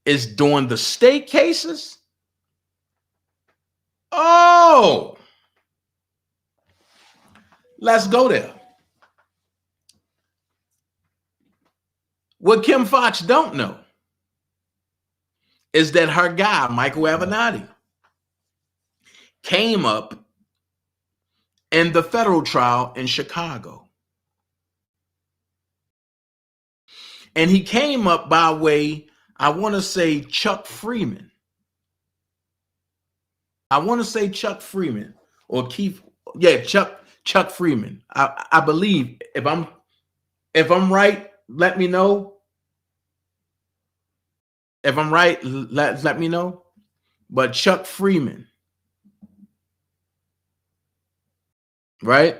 is doing the state cases. Oh, let's go there. What Kim Fox don't know is that her guy, Michael Avenatti, came up in the federal trial in Chicago. And he came up by way, I want to say Chuck Freeman. I want to say Chuck Freeman or Keith. Yeah, Chuck Freeman. I believe if I'm right, let me know. If I'm right, let me know. But Chuck Freeman. Right?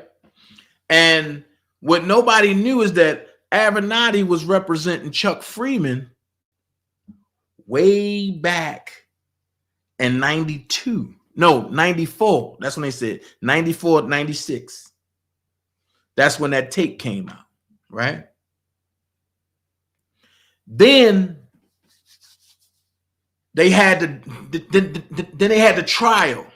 And what nobody knew is that Avenatti was representing Chuck Freeman way back in 92. No, 94. That's when they said 94, 96. That's when that tape came out, right? Then they had the trial.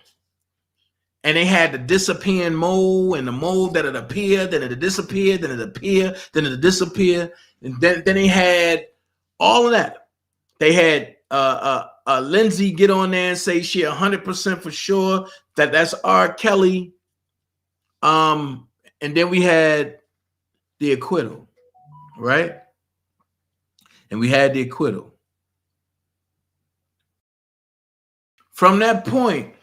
And they had the disappearing mole and the mole that had appeared, then it disappeared, then it appeared, then it disappeared. And then they had all of that. They had Lindsay get on there and say she 100% for sure that that's R. Kelly. And then we had the acquittal, right? And we had the acquittal. From that point,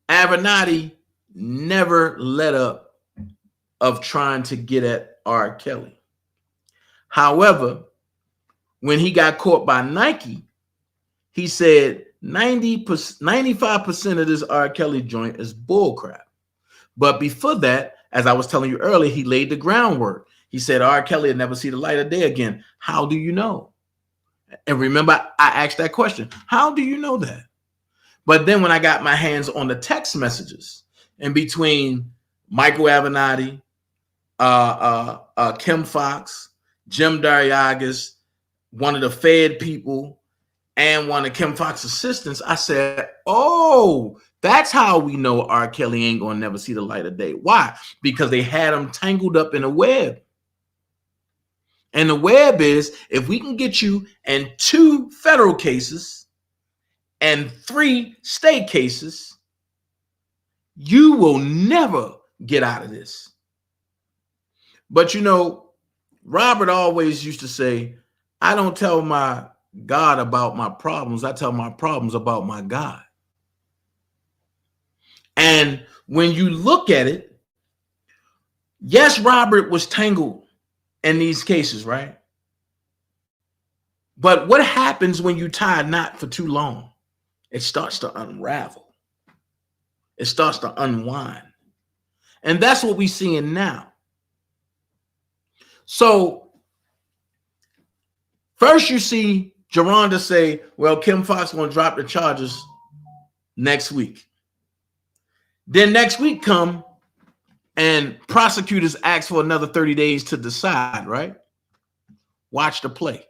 Avenatti never let up of trying to get at R. Kelly. However, when he got caught by Nike, he said 95% of this R. Kelly joint is bullcrap. But before that, as I was telling you earlier, he laid the groundwork. He said R. Kelly would never see the light of day again. How do you know? And remember, I asked that question. How do you know that? But then when I got my hands on the text messages in between Michael Avenatti, Kim Fox, Jim Dariagas, one of the Fed people, and one of Kim Fox's assistants, I said, oh, that's how we know R. Kelly ain't going to never see the light of day. Why? Because they had him tangled up in a web. And the web is, if we can get you in 2 federal cases and 3 state cases, you will never get out of this. But you know, Robert always used to say, I don't tell my God about my problems. I tell my problems about my God. And when you look at it, yes, Robert was tangled in these cases, right? But what happens when you tie a knot for too long? It starts to unravel. It starts to unwind. And that's what we're seeing now. So first you see Geronda say, well, Kim Fox going to drop the charges next week. Then next week come and prosecutors ask for another 30 days to decide, right? Watch the play.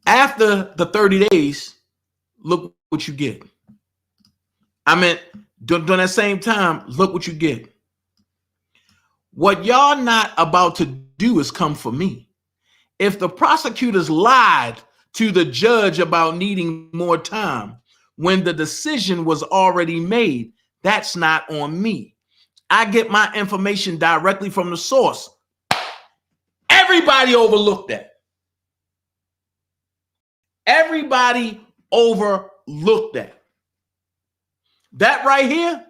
After the 30 days, look what you get. I mean, during that same time, look what you get. What y'all not about to do is come for me. If the prosecutors lied to the judge about needing more time when the decision was already made, that's not on me. I get my information directly from the source. Everybody overlooked that. Everybody overlooked that. That right here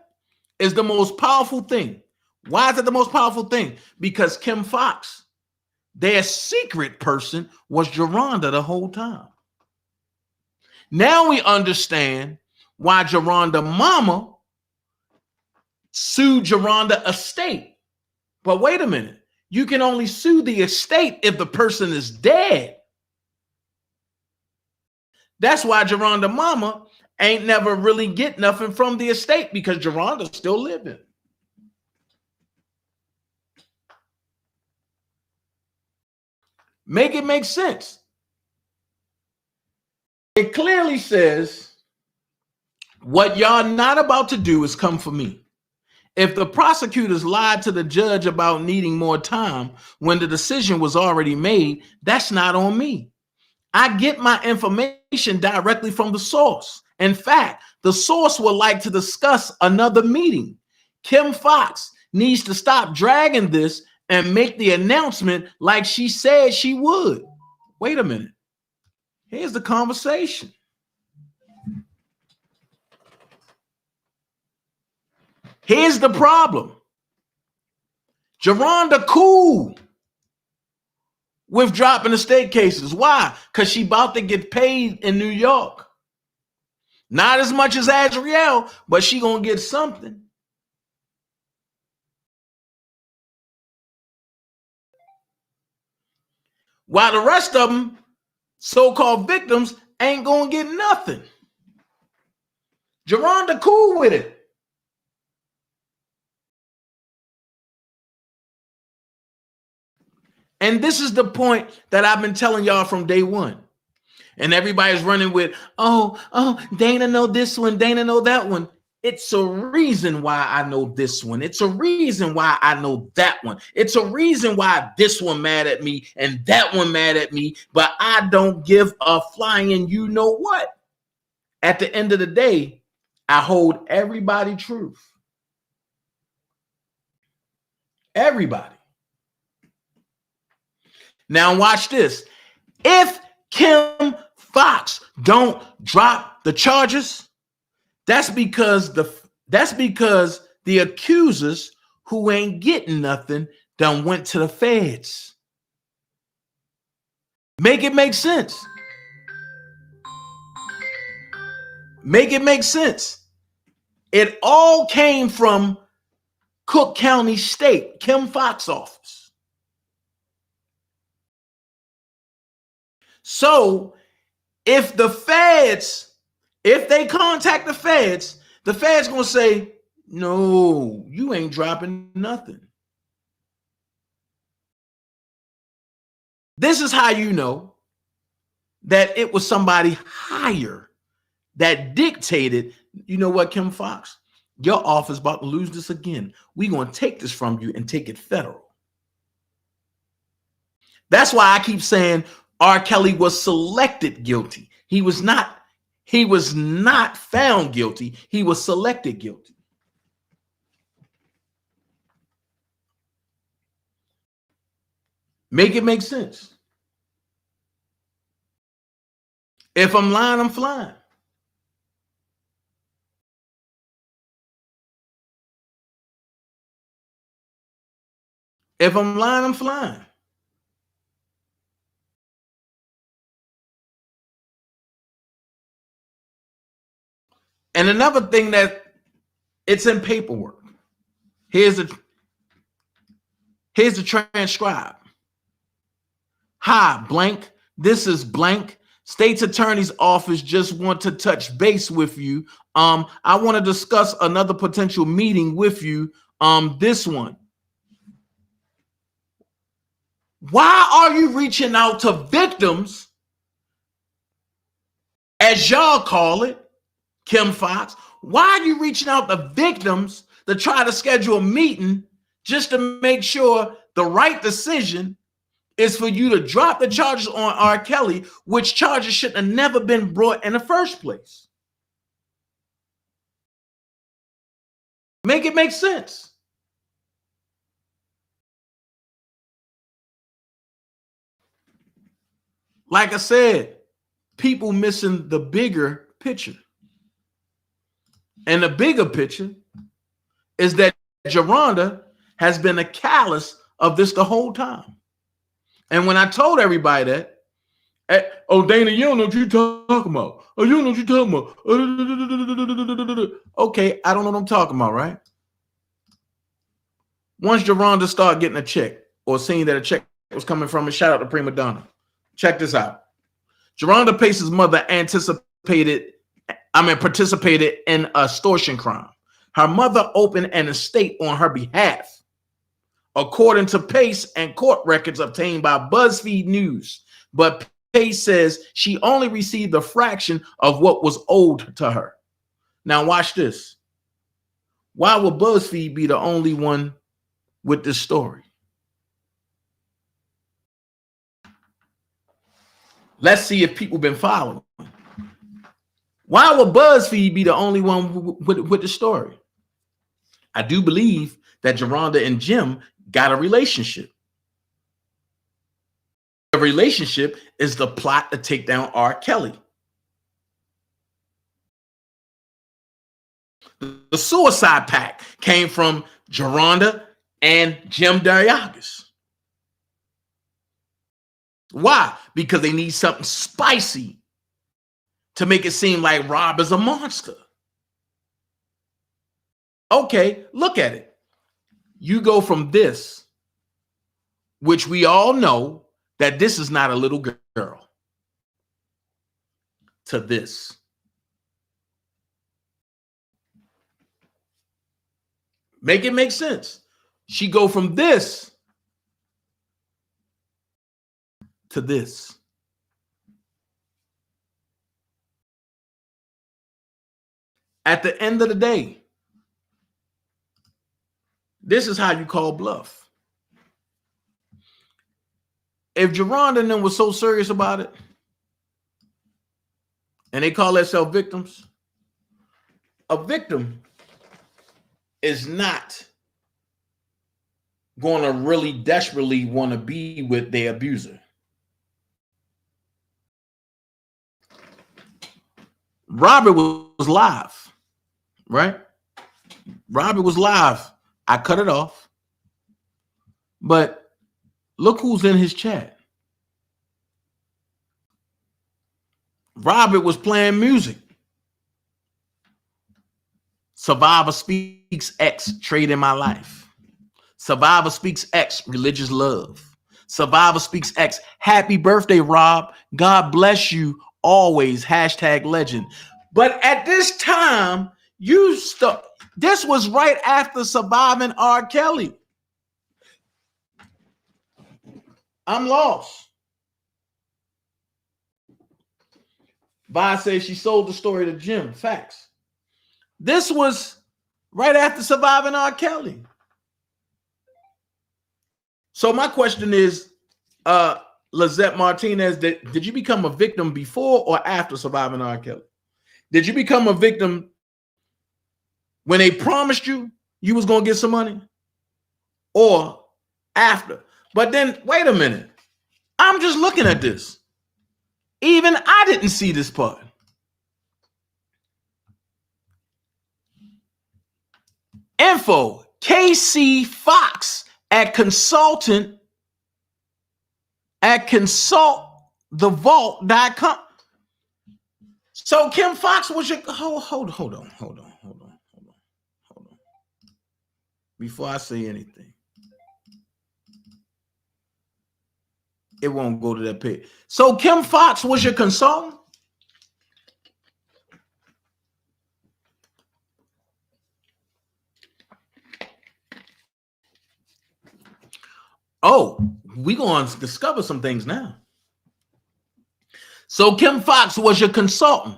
is the most powerful thing. Why is it the most powerful thing? Because Kim Fox, their secret person, was Geronda the whole time. Now we understand why Geronda mama sued Geronda estate. But wait a minute. You can only sue the estate if the person is dead. That's why Geronda mama ain't never really get nothing from the estate, because Geronda's still living. Make it make sense. It clearly says, what y'all not about to do is come for me. If the prosecutors lied to the judge about needing more time when the decision was already made, that's not on me. I get my information directly from the source. In fact, the source would like to discuss another meeting. Kim Fox needs to stop dragging this and make the announcement like she said she would. Wait a minute. Here's the conversation. Here's the problem. Geronda cool with dropping the state cases. Why? Because she about to get paid in New York. Not as much as Adrielle, but she gonna get something. While the rest of them, so-called victims, ain't gonna get nothing. Geronda cool with it. And this is the point that I've been telling y'all from day one. And everybody's running with, oh, Dana know this one, Dana know that one. It's a reason why I know this one. It's a reason why I know that one. It's a reason why this one mad at me and that one mad at me, but I don't give a flying you know what. At the end of the day, I hold everybody truth. Everybody. Now watch this. If Kim Fox don't drop the charges, that's because the accusers who ain't getting nothing done went to the feds. Make it make sense. Make it make sense. It all came from Cook County State, Kim Fox office. So if the feds, if they contact the feds gonna say, no, you ain't dropping nothing. This is how you know that it was somebody higher that dictated, you know what, Kim Fox, your office about to lose this again. We're going to take this from you and take it federal. That's why I keep saying R. Kelly was selected guilty. He was not found guilty. He was selected guilty. Make it make sense. If I'm lying, I'm flying. If I'm lying, I'm flying. And another thing that it's in paperwork. Here's the Here's the transcribe. Hi, blank. This is blank. State's Attorney's Office just want to touch base with you. I want to discuss another potential meeting with you. This one. Why are you reaching out to victims, as y'all call it, Kim Fox? Why are you reaching out to victims to try to schedule a meeting just to make sure the right decision is for you to drop the charges on R. Kelly, which charges should have never been brought in the first place? Make it make sense. Like I said, people missing the bigger picture. And the bigger picture is that Geronda has been a callous of this the whole time. And when I told everybody that, oh, Dana, you don't know what you're talking about. Oh, you don't know what you're talking about. Okay, I don't know what I'm talking about, right? Once Geronda started getting a check or seeing that a check was coming from a shout out to Prima Donna. Check this out. Geronda Pace's mother participated in a extortion crime. Her mother opened an estate on her behalf. According to Pace and court records obtained by BuzzFeed News. But Pace says she only received a fraction of what was owed to her. Now watch this. Why would BuzzFeed be the only one with this story? Let's see if people been following. Why would BuzzFeed be the only one with the story? I do believe that Geronda and Jim got a relationship. The relationship is the plot to take down R. Kelly. The suicide pact came from Geronda and Jim Dariagas. Why? Because they need something spicy to make it seem like Rob is a monster. Okay, look at it. You go from this, which we all know that this is not a little girl, to this. Make it make sense. She go from this to this. At the end of the day, this is how you call bluff. If Geronda and them was so serious about it, and they call themselves victims, a victim is not going to really desperately want to be with their abuser. Robert was live, right? Robert was live. I cut it off. But look who's in his chat. Robert was playing music. Survivor Speaks X, Trade in My Life. Survivor Speaks X, Religious Love. Survivor Speaks X, Happy Birthday, Rob. God bless you always. #legend. But at this time, this was right after surviving R. Kelly. I'm lost. Vi says she sold the story to Jim. Facts. This was right after surviving R. Kelly. So my question is, Lizette Martinez, did you become a victim before or after surviving R. Kelly? Did you become a victim when they promised you was going to get some money, or after? But then, wait a minute. I'm just looking at this. Even I didn't see this part. Info, KC Fox at consultthevault.com. So Kim Fox was your hold on. Before I say anything. It won't go to that page. So Kim Fox was your consultant? Oh, we're going to discover some things now. So Kim Fox was your consultant.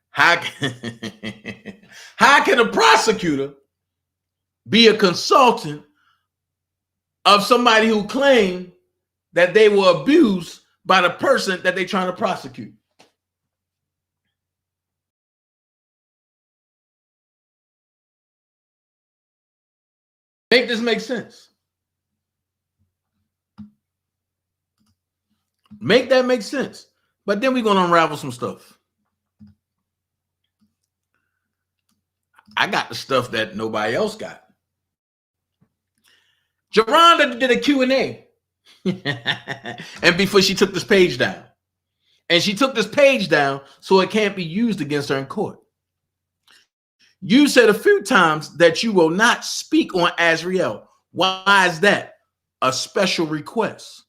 How can a prosecutor be a consultant of somebody who claimed that they were abused by the person that they're trying to prosecute? Make this make sense. Make that make sense. But then we're going to unravel some stuff. I got the stuff that nobody else got. Geronda did a Q&A. And before she took this page down. And she took this page down so it can't be used against her in court. You said a few times that you will not speak on Azriel. Why is that? A special request.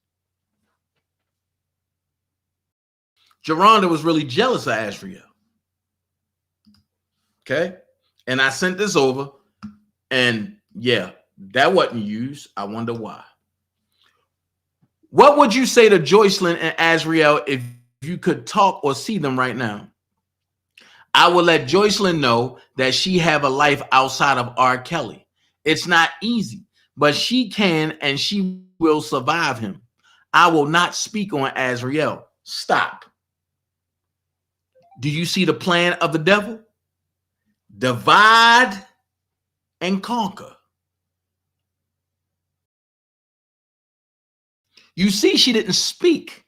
Geronda was really jealous of Azriel. Okay? And I sent this over, and yeah, that wasn't used. I wonder why. What would you say to Joycelyn and Azriel if you could talk or see them right now? I will let Joycelyn know that she have a life outside of R. Kelly. It's not easy, but she can and she will survive him. I will not speak on Azriel. Stop. Do you see the plan of the devil? Divide and conquer. You see, she didn't speak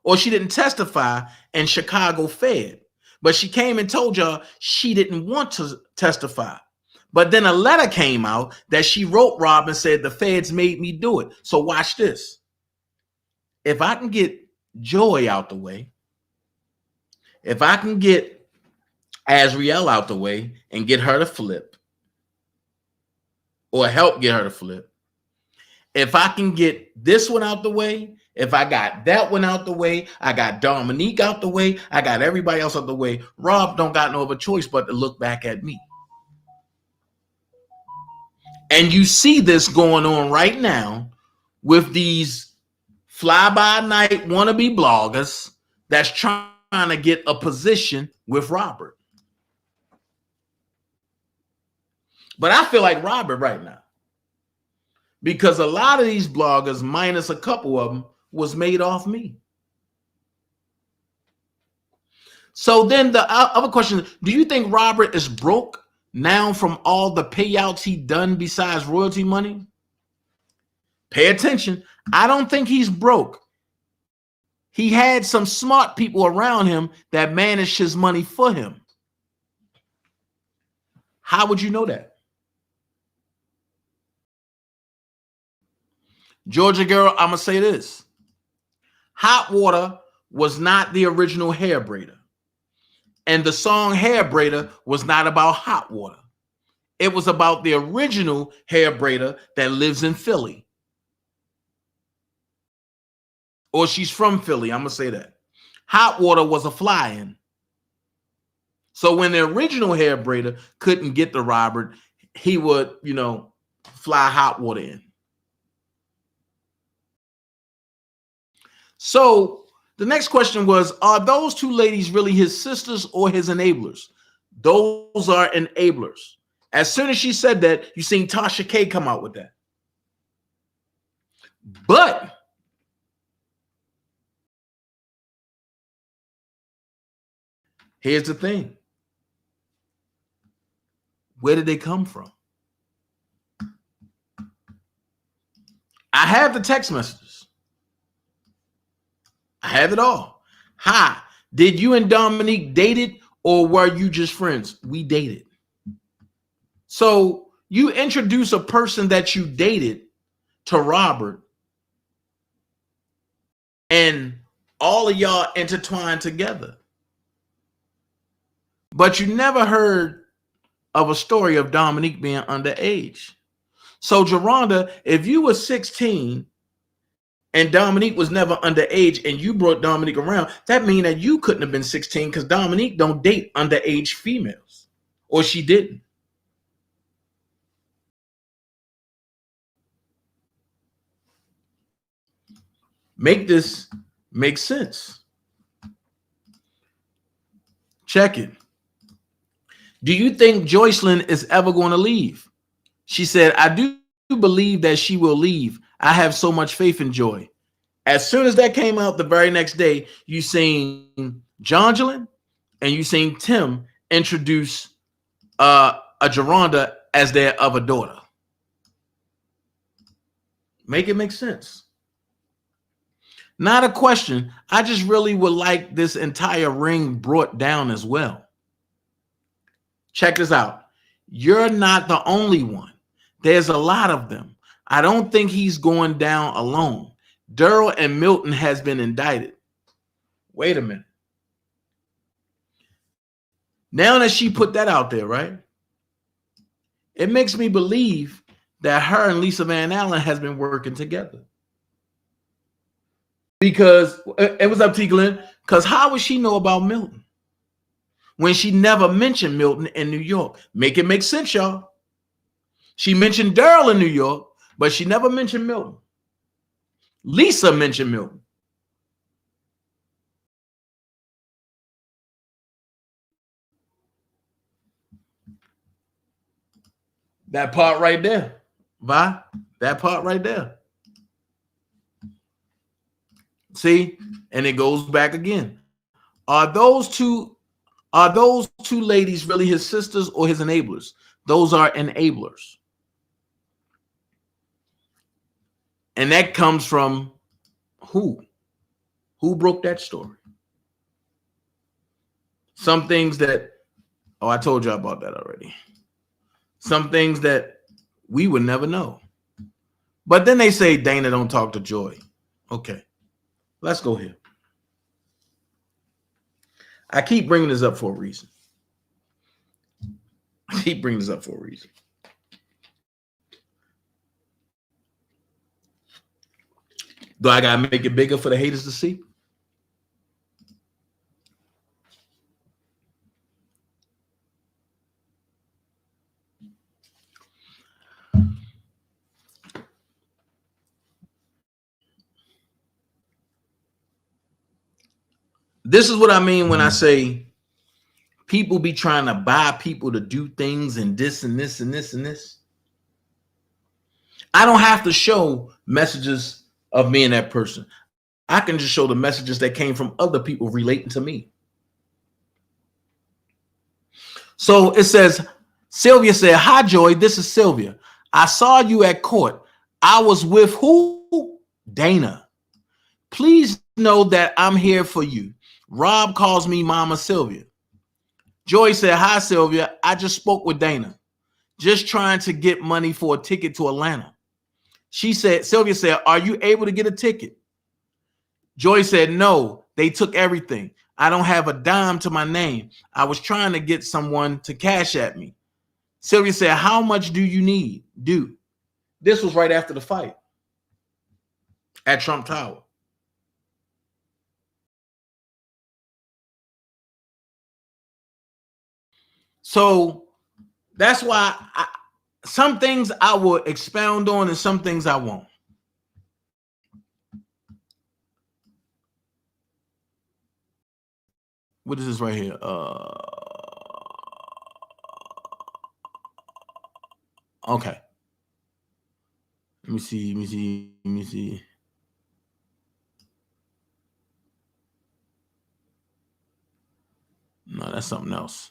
or she didn't testify in Chicago Fed, but she came and told y'all she didn't want to testify. But then a letter came out that she wrote Rob and said the feds made me do it. So watch this. If I can get Joy out the way, if I can get Azriel out the way and get her to flip, or help get her to flip, if I can get this one out the way, if I got that one out the way, I got Dominique out the way, I got everybody else out the way, Rob don't got no other choice but to look back at me. And you see this going on right now with these fly-by-night wannabe bloggers that's trying to get a position with Robert. But I feel like Robert right now, because a lot of these bloggers, minus a couple of them, was made off me. So then the other question, do you think Robert is broke now from all the payouts he done besides royalty money? Pay attention. I don't think he's broke. He had some smart people around him that managed his money for him. How would you know that? Georgia girl, I'm going to say this. Hot Water was not the original hair braider. And the song Hair Braider was not about hot water. It was about the original hair braider that lives in Philly. Or she's from Philly, I'm going to say that. Hot Water was a fly-in. So when the original hair braider couldn't get to Robert, he would, fly Hot Water in. So the next question was, are those two ladies really his sisters or his enablers? Those are enablers. As soon as she said that, you seen Tasha K come out with that. But here's the thing. Where did they come from? I have the text messages. I have it all. Hi, did you and Dominique dated or were you just friends? We dated. So you introduce a person that you dated to Robert and all of y'all intertwined together. But you never heard of a story of Dominique being underage. So, Geronda, if you were 16 and Dominique was never underage and you brought Dominique around, that means that you couldn't have been 16 because Dominique don't date underage females. Or she didn't. Make this make sense. Check it. Do you think Joycelyn is ever going to leave? She said, I do believe that she will leave. I have so much faith in Joy. As soon as that came out the very next day, you seen Jongelyn and you seen Tim introduce a Geronda as their other daughter. Make it make sense. Not a question. I just really would like this entire ring brought down as well. Check this out. You're not the only one. There's a lot of them. I don't think he's going down alone. Daryl and Milton has been indicted. Wait a minute. Now that she put that out there, right? It makes me believe that her and Lisa Van Allen has been working together. Because it was up to you, Glenn. Because how would she know about Milton when she never mentioned Milton in New York? Make it make sense, y'all. She mentioned Daryl in New York, but she never mentioned Milton. Lisa mentioned Milton. That part right there. Vi, that part right there. See, and it goes back again. Are those two ladies really his sisters or his enablers? Those are enablers. And that comes from who? Who broke that story? Some things that, oh, I told you about that already. Some things that we would never know. But then they say Dana don't talk to Joy. Okay, let's go here. I keep bringing this up for a reason. Do I gotta make it bigger for the haters to see? This is what I mean when I say people be trying to buy people to do things and this and this and this and this. I don't have to show messages of me and that person. I can just show the messages that came from other people relating to me. So it says, Sylvia said, hi, Joy, this is Sylvia. I saw you at court. I was with who? Dana. Please know that I'm here for you. Rob calls me Mama Sylvia. Joy said, hi, Sylvia. I just spoke with Dana. Just trying to get money for a ticket to Atlanta. Sylvia said, are you able to get a ticket? Joy said, no, they took everything. I don't have a dime to my name. I was trying to get someone to cash at me. Sylvia said, how much do you need? This was right after the fight at Trump Tower. So that's why some things I will expound on and some things I won't. What is this right here? Okay. Let me see. No, that's something else.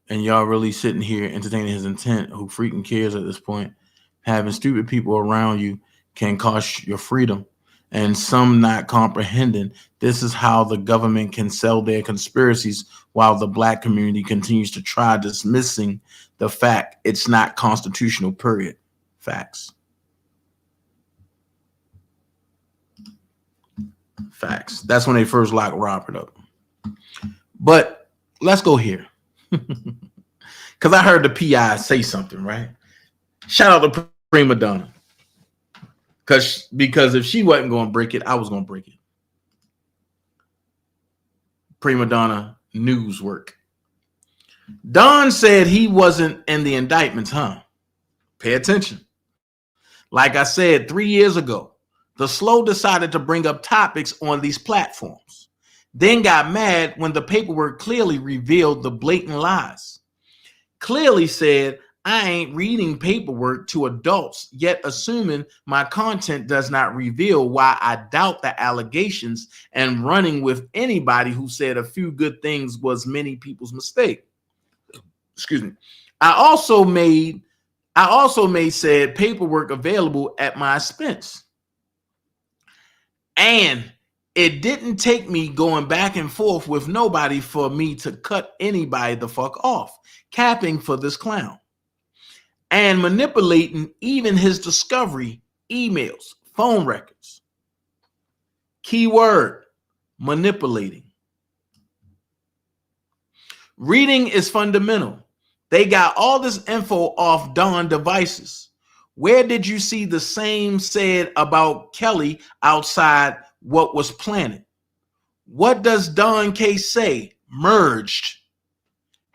And y'all really sitting here entertaining his intent. Who freaking cares at this point? Having stupid people around you can cost your freedom. And some not comprehending this is how the government can sell their conspiracies while the black community continues to try dismissing the fact it's not constitutional, period. Facts. That's when they first locked Robert up. But let's go here. because I heard the PI say something, right? Shout out to Prima Donna. Because if she wasn't going to break it, I was going to break it. Prima Donna news work. Don said he wasn't in the indictments, huh? Pay attention. Like I said 3 years ago, the slow decided to bring up topics on these platforms, then got mad when the paperwork clearly revealed the blatant lies. Clearly said, I ain't reading paperwork to adults, yet assuming my content does not reveal why I doubt the allegations and running with anybody who said a few good things was many people's mistake. Excuse me. I also made said paperwork available at my expense. And it didn't take me going back and forth with nobody for me to cut anybody the fuck off, capping for this clown. And manipulating even his discovery, emails, phone records. Keyword, manipulating. Reading is fundamental. They got all this info off Don devices. Where did you see the same said about Kelly outside what was planted? What does Don K say? Merged.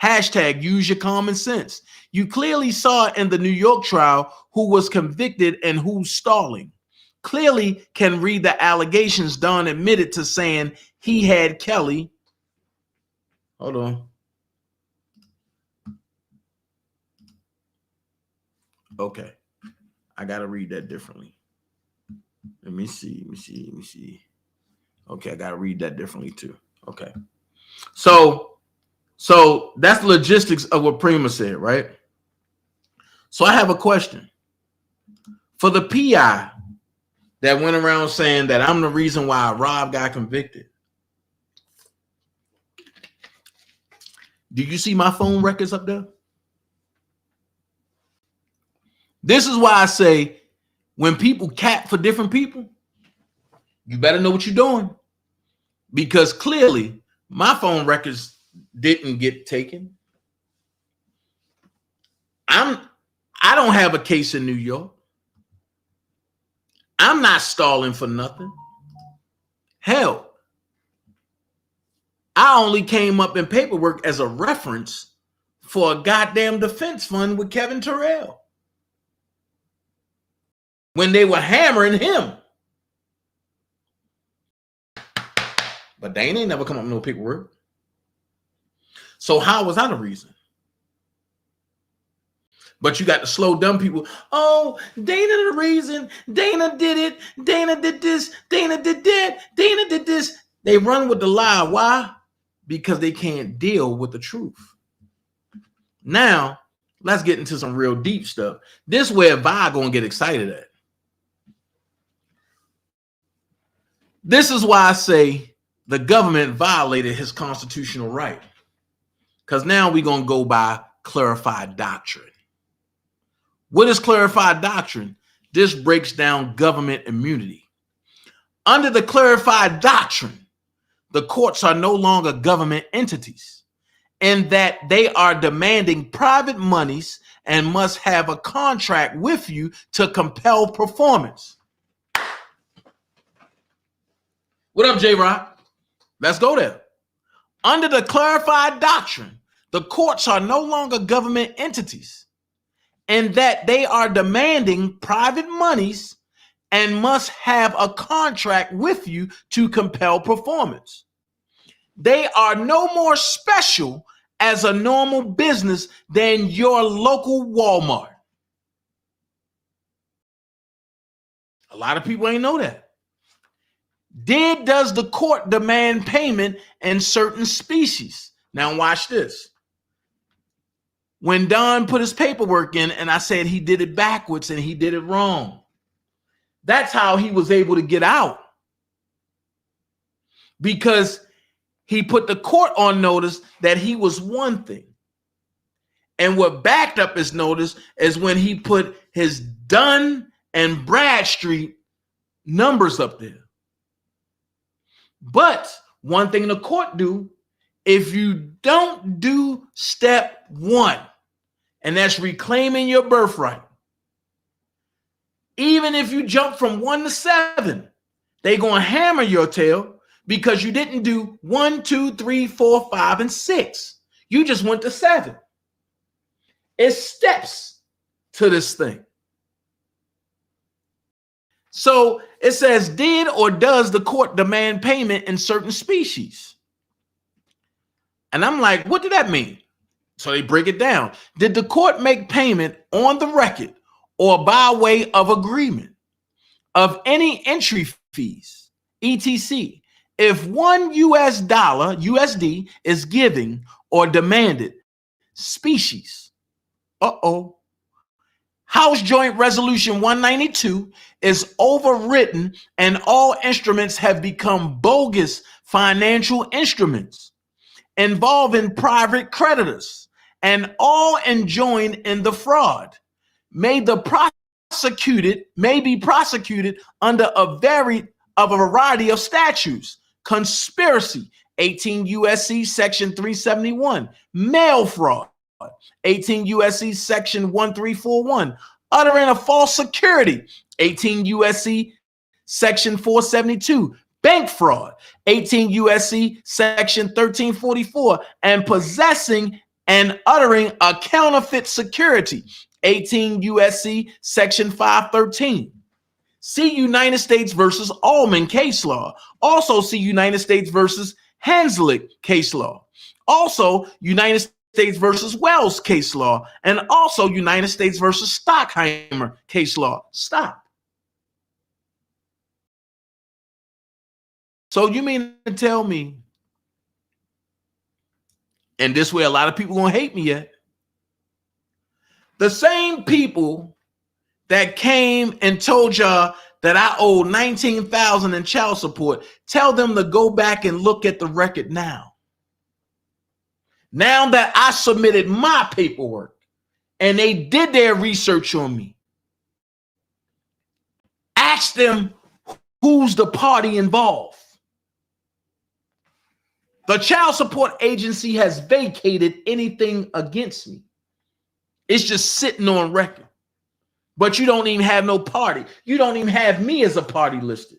Hashtag use your common sense. You clearly saw in the New York trial who was convicted and who's stalling. Clearly can read the allegations Don admitted to saying he had Kelly. Hold on. Okay. I got to read that differently. Let me see. Okay, I got to read that differently too. Okay. So that's the logistics of what Prima said, right? So I have a question. For the PI that went around saying that I'm the reason why Rob got convicted, do you see my phone records up there? This is why I say when people cap for different people, you better know what you're doing. Because clearly my phone records didn't get taken. I don't have a case in New York. I'm not stalling for nothing. Hell, I only came up in paperwork as a reference for a goddamn defense fund with Kevin Terrell when they were hammering him. But Dana ain't never come up with no paperwork. So how was I the reason? But you got the slow, dumb people. Oh, Dana the reason. Dana did it. Dana did this. Dana did that. Dana did this. They run with the lie. Why? Because they can't deal with the truth. Now, let's get into some real deep stuff. This is where Vi gonna get excited at. This is why I say the government violated his constitutional right. Because now we're going to go by clarified doctrine. What is clarified doctrine? This breaks down government immunity. Under the clarified doctrine, the courts are no longer government entities, in that they are demanding private monies and must have a contract with you to compel performance. What up, J-Rock? Let's go there. Under the clarified doctrine, the courts are no longer government entities, in that they are demanding private monies and must have a contract with you to compel performance. They are no more special as a normal business than your local Walmart. A lot of people ain't know that. Does the court demand payment in certain species? Now watch this. When Don put his paperwork in and I said he did it backwards and he did it wrong, that's how he was able to get out. Because he put the court on notice that he was one thing. And what backed up his notice is when he put his Dunn and Bradstreet numbers up there. But one thing the court do, if you don't do step one, And that's reclaiming your birthright. Even if you jump from 1 to 7, they're going to hammer your tail because you didn't do 1, 2, 3, 4, 5, and 6. You just went to 7. It's steps to this thing. So it says, did or does the court demand payment in certain species? And I'm like, what did that mean? So they break it down. Did the court make payment on the record or by way of agreement of any entry fees, etc., if $1 USD is given or demanded? Species. House Joint Resolution 192 is overwritten and all instruments have become bogus financial instruments involving private creditors and all enjoined in the fraud may be prosecuted under a variety of statutes. Conspiracy, 18 USC section 371. Mail fraud, 18 USC section 1341. Uttering a false security, 18 USC section 472. Bank fraud, 18 USC section 1344. And possessing and uttering a counterfeit security, 18 USC section 513. See United States versus Allman case law. Also see United States versus Hanslick case law. Also United States versus Wells case law. And also United States versus Stockheimer case law. Stop. So you mean to tell me, and this way a lot of people gonna hate me yet, the same people that came and told y'all that I owe $19,000 in child support, tell them to go back and look at the record now. Now that I submitted my paperwork and they did their research on me, ask them who's the party involved. The child support agency has vacated anything against me. It's just sitting on record. But you don't even have no party. You don't even have me as a party listed.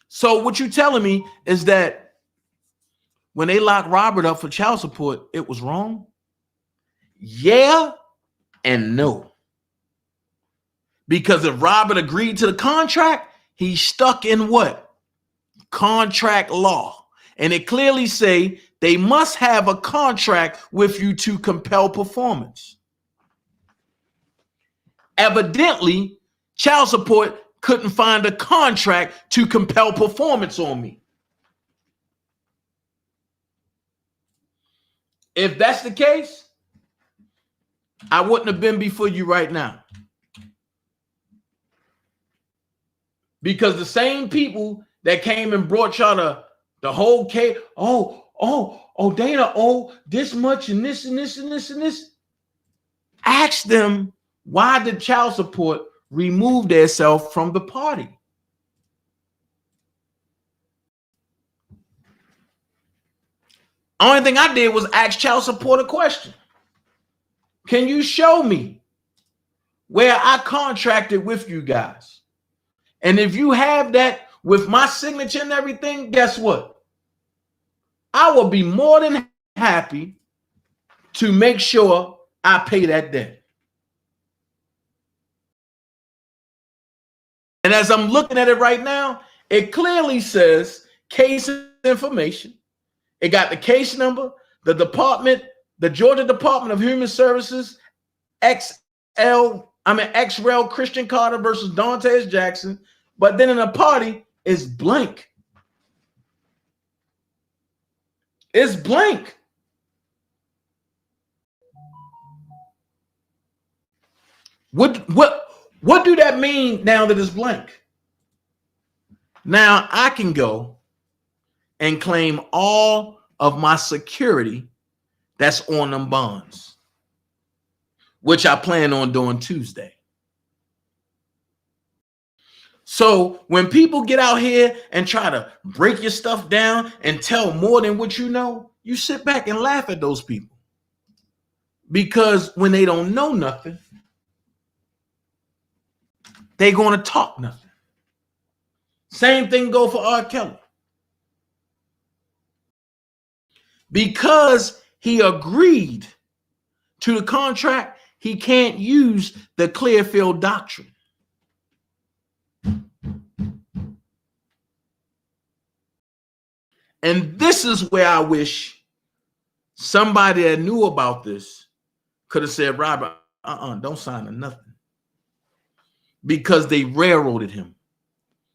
So what you're telling me is that when they locked Robert up for child support, it was wrong? Yeah and no. Because if Robert agreed to the contract, he's stuck in what? Contract law. And it clearly say they must have a contract with you to compel performance. Evidently, child support couldn't find a contract to compel performance on me. If that's the case, I wouldn't have been before you right now. Because the same people that came and brought y'all the whole case, Dana, this much and this and this and this and this. Ask them, why did child support remove themselves from the party? Only thing I did was ask child support a question. Can you show me where I contracted with you guys? And if you have that with my signature and everything, guess what? I will be more than happy to make sure I pay that debt. And as I'm looking at it right now, it clearly says case information. It got the case number, the Georgia Department of Human Services, XREL Christian Carter versus daintezjackson. But then in the party is blank. It's blank. What do that mean now that it's blank? Now I can go and claim all of my security that's on them bonds, which I plan on doing Tuesday. So when people get out here and try to break your stuff down and tell more than what you know, you sit back and laugh at those people. Because when they don't know nothing, they're going to talk nothing. Same thing go for R. Kelly. Because he agreed to the contract, he can't use the Clarified doctrine. And this is where I wish somebody that knew about this could have said, Robert, don't sign to nothing. Because they railroaded him.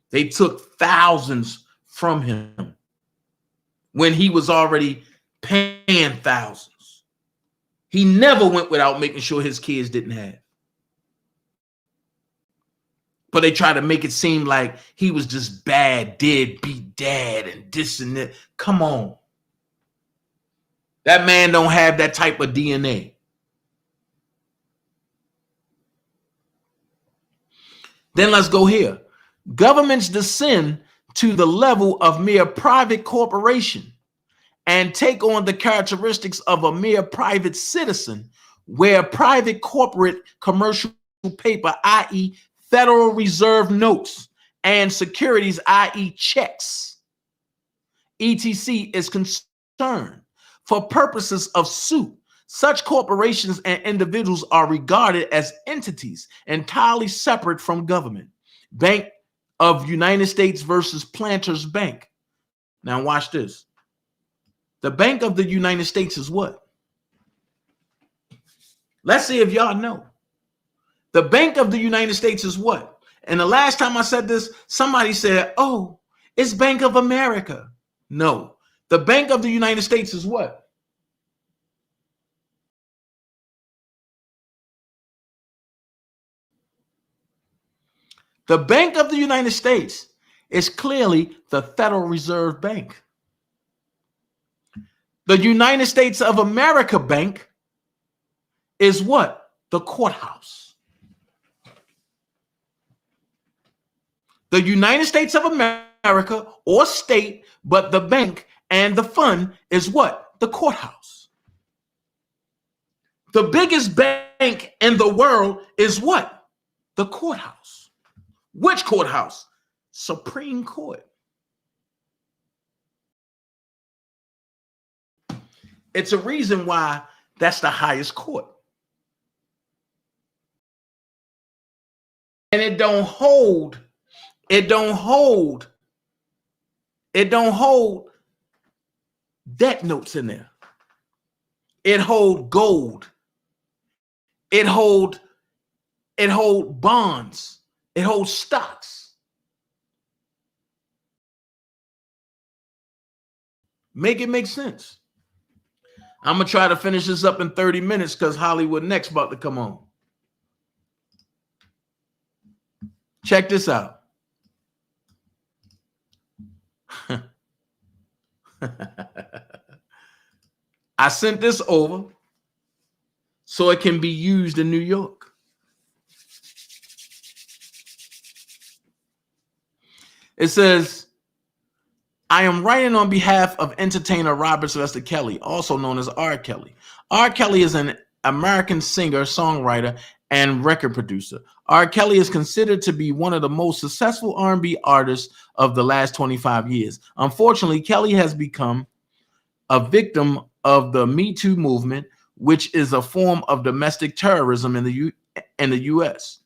They took thousands from him when he was already paying thousands. He never went without making sure his kids didn't have. But they try to make it seem like he was just bad, deadbeat dad and this and that. Come on. That man don't have that type of DNA. Then let's go here. Governments descend to the level of mere private corporation and take on the characteristics of a mere private citizen, where private corporate commercial paper, i.e. Federal Reserve notes and securities, i.e. checks, etc. is concerned. For purposes of suit, such corporations and individuals are regarded as entities entirely separate from government. Bank of United States versus Planters Bank. Now watch this. The Bank of the United States is what? Let's see if y'all know. The Bank of the United States is what? And the last time I said this, somebody said, oh, it's Bank of America. No. The Bank of the United States is what? The Bank of the United States is clearly the Federal Reserve Bank. The United States of America Bank is what? The courthouse. The United States of America or state, but the bank and the fund is what? The courthouse. The biggest bank in the world is what? The courthouse. Which courthouse? Supreme Court. It's a reason why that's the highest court. And it don't hold debt notes in there. It hold gold. It hold bonds. It holds stocks. Make it make sense. I'm going to try to finish this up in 30 minutes because Hollywood Next about to come on. Check this out. I sent this over so it can be used in New York. It says, I am writing on behalf of entertainer Robert Sylvester Kelly, also known as R. Kelly. R. Kelly is an American singer, songwriter, and record producer. R. Kelly is considered to be one of the most successful R&B artists of the last 25 years. Unfortunately, Kelly has become a victim of the Me Too movement, which is a form of domestic terrorism in the U.S.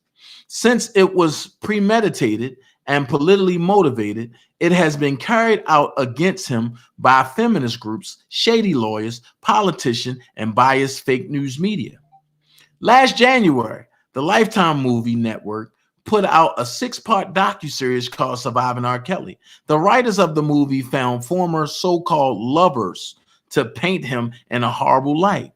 Since it was premeditated and politically motivated, it has been carried out against him by feminist groups, shady lawyers, politicians, and biased fake news media. Last January, the Lifetime Movie Network put out a 6-part docuseries called Surviving R. Kelly. The writers of the movie found former so-called lovers to paint him in a horrible light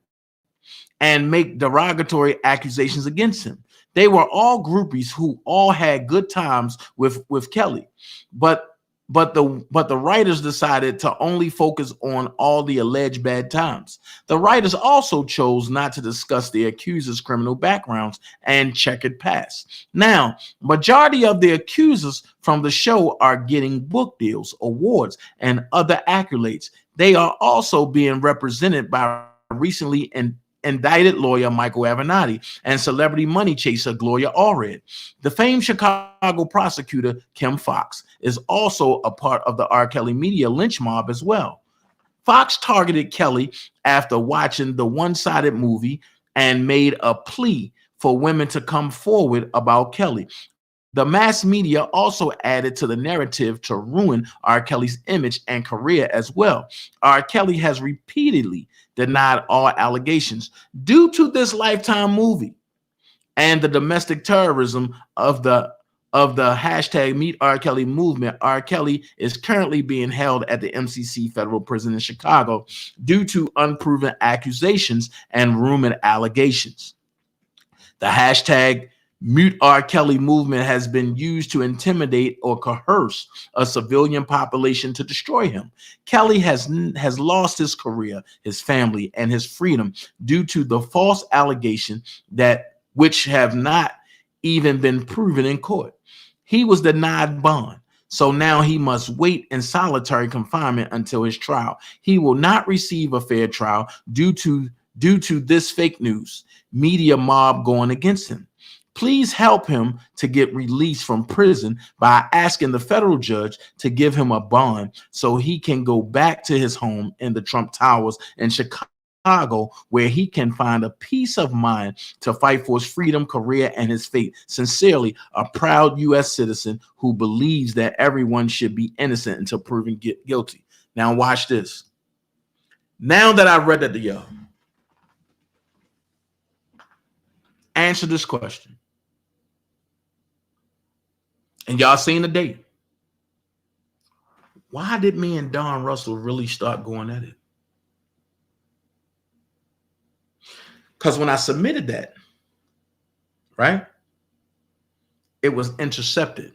and make derogatory accusations against him. They were all groupies who all had good times with Kelly, but But the writers decided to only focus on all the alleged bad times. The writers also chose not to discuss the accusers' criminal backgrounds and checkered past. Now, majority of the accusers from the show are getting book deals, awards, and other accolades. They are also being represented by recently indicted lawyer Michael Avenatti and celebrity money chaser Gloria Allred. The famed Chicago prosecutor Kim Foxx is also a part of the R. Kelly media lynch mob as well. Fox targeted Kelly after watching the one-sided movie and made a plea for women to come forward about Kelly. The mass media also added to the narrative to ruin R. Kelly's image and career as well. R. Kelly has repeatedly denied all allegations. Due to this Lifetime movie and the domestic terrorism of the hashtag Meet R. Kelly movement, R. Kelly is currently being held at the MCC federal prison in Chicago due to unproven accusations and rumored allegations. The hashtag Mute R. Kelly movement has been used to intimidate or coerce a civilian population to destroy him. Kelly has lost his career, his family, and his freedom due to the false allegation which have not even been proven in court. He was denied bond, so now he must wait in solitary confinement until his trial. He will not receive a fair trial due to this fake news media mob going against him. Please help him to get released from prison by asking the federal judge to give him a bond so he can go back to his home in the Trump Towers in Chicago, where he can find a peace of mind to fight for his freedom, career, and his fate. Sincerely, a proud U.S. citizen who believes that everyone should be innocent until proven guilty. Now watch this. Now that I've read that to y'all, answer this question. And y'all seen the date. Why did me and Don Russell really start going at it? Because when I submitted that, right, it was intercepted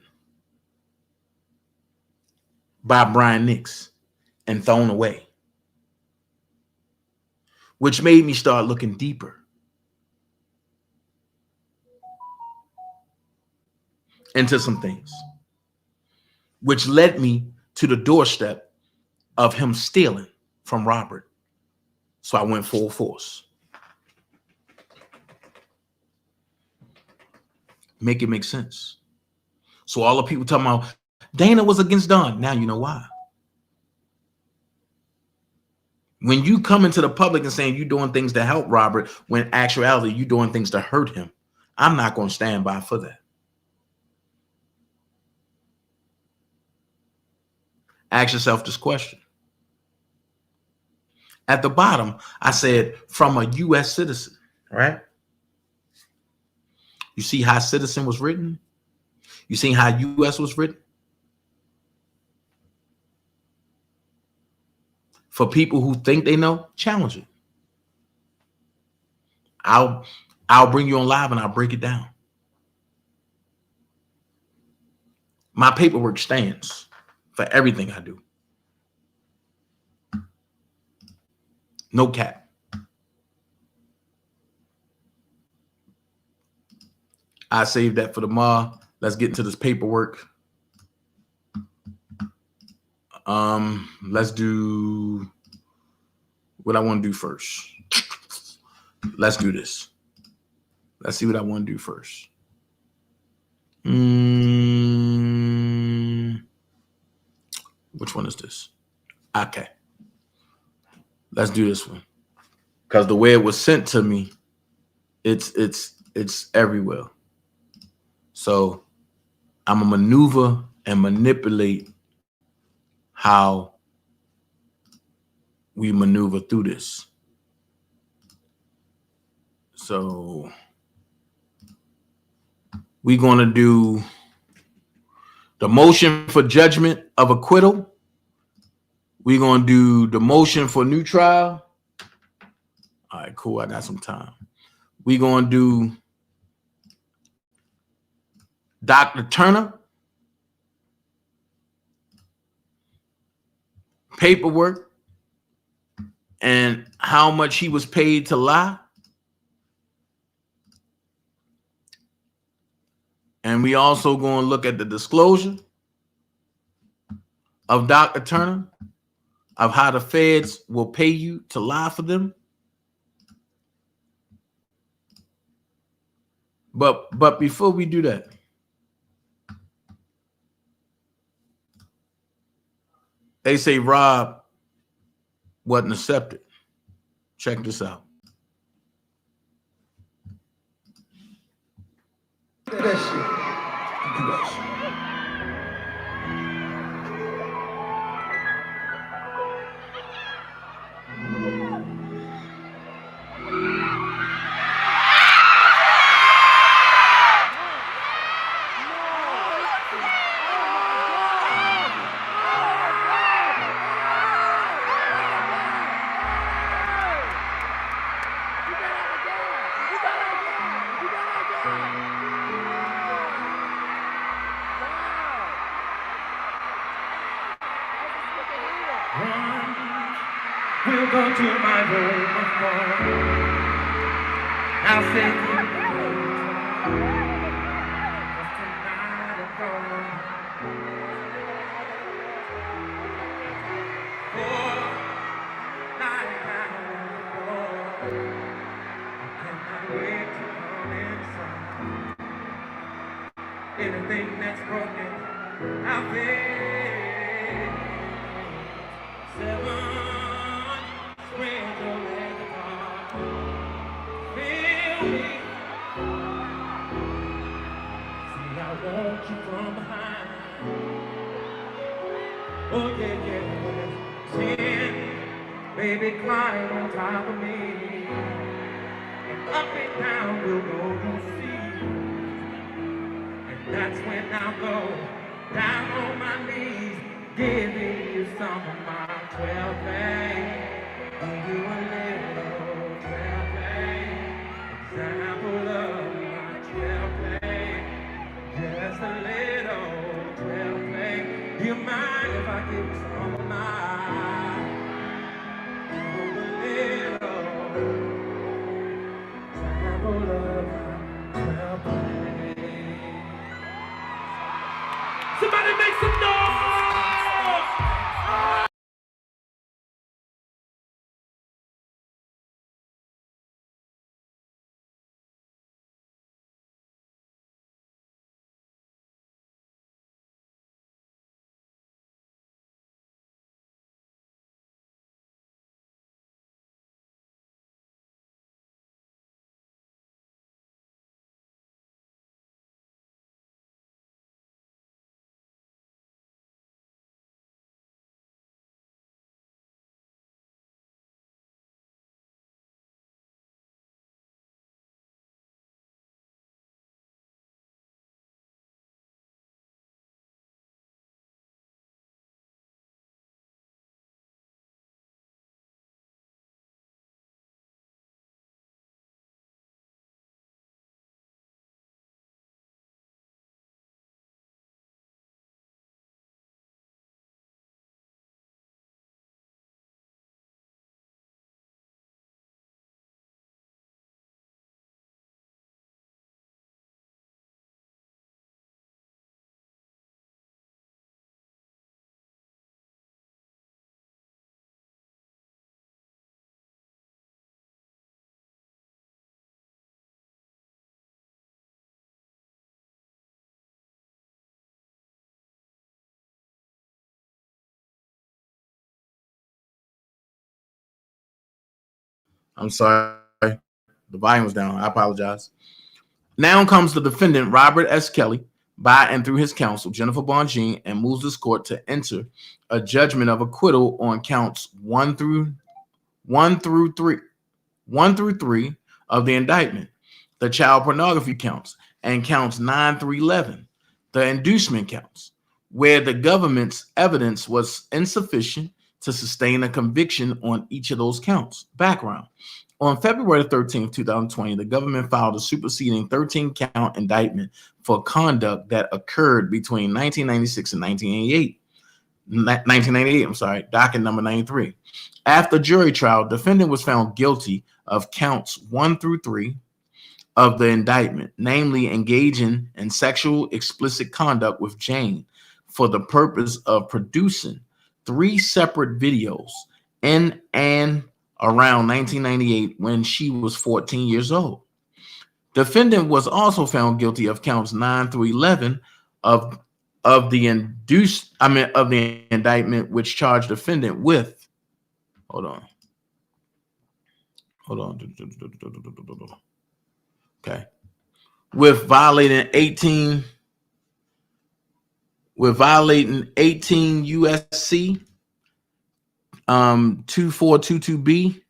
by Brian Nix and thrown away, which made me start looking deeper into some things, which led me to the doorstep of him stealing from Robert. So I went full force. Make it make sense. So all the people talking about Dana was against Don. Now you know why. When you come into the public and saying you're doing things to help Robert, when actuality you're doing things to hurt him, I'm not going to stand by for that. Ask yourself this question. At the bottom, I said from a U.S. citizen, right? You see how citizen was written? You see how U.S. was written? For people who think they know, challenge it. I'll bring you on live and I'll break it down. My paperwork stands for everything I do. No cap. I saved that for tomorrow. Let's get into this paperwork. Let's do what I want to do first. Let's do this. Let's see what I want to do first. Which one is this? Okay. Let's do this one. Because the way it was sent to me, it's everywhere. So I'm gonna maneuver and manipulate how we maneuver through this. So we're gonna do the motion for judgment of acquittal. We're gonna do the motion for new trial. All right, cool. I got some time. We're gonna do Dr. Turner. paperwork and how much he was paid to lie. And we also going to look at the disclosure of Dr. Turner of how the feds will pay you to lie for them. But before we do that, they say Rob wasn't accepted. Check this out. That shit. We'll go to my room of fun. I'll say anything that's broken, I'll pay. 7 spread your legs apart. Feel me. See, I want you from behind. Oh yeah, yeah. 10, baby, climb on top of me. And up and down we'll go to see. And that's when I'll go down on my knees, giving you some of my 12 play. Give you a little 12 play. Example of my 12 play. Just a little 12 play. Do you mind if I give you some of mine? Give a little example of my 12 play. Somebody make some noise! I'm sorry. The volume was down. I apologize. Now comes the defendant, Robert S. Kelly, by and through his counsel, Jennifer Bonjean, and moves this court to enter a judgment of acquittal on counts 1 through 3 of the indictment, the child pornography counts, and counts 9 through 11, the inducement counts, where the government's evidence was insufficient to sustain a conviction on each of those counts. Background. On February 13, 2020, the government filed a superseding 13-count indictment for conduct that occurred between 1996 and 1988. 1998, I'm sorry, docket number 93. After jury trial, defendant was found guilty of counts 1 through 3 of the indictment, namely engaging in sexual explicit conduct with Jane for the purpose of producing 3 separate videos in and around 1998 when she was 14 years old. Defendant was also found guilty of counts 9 through 11 of the indictment, which charged defendant with with violating 18 USC 2422B,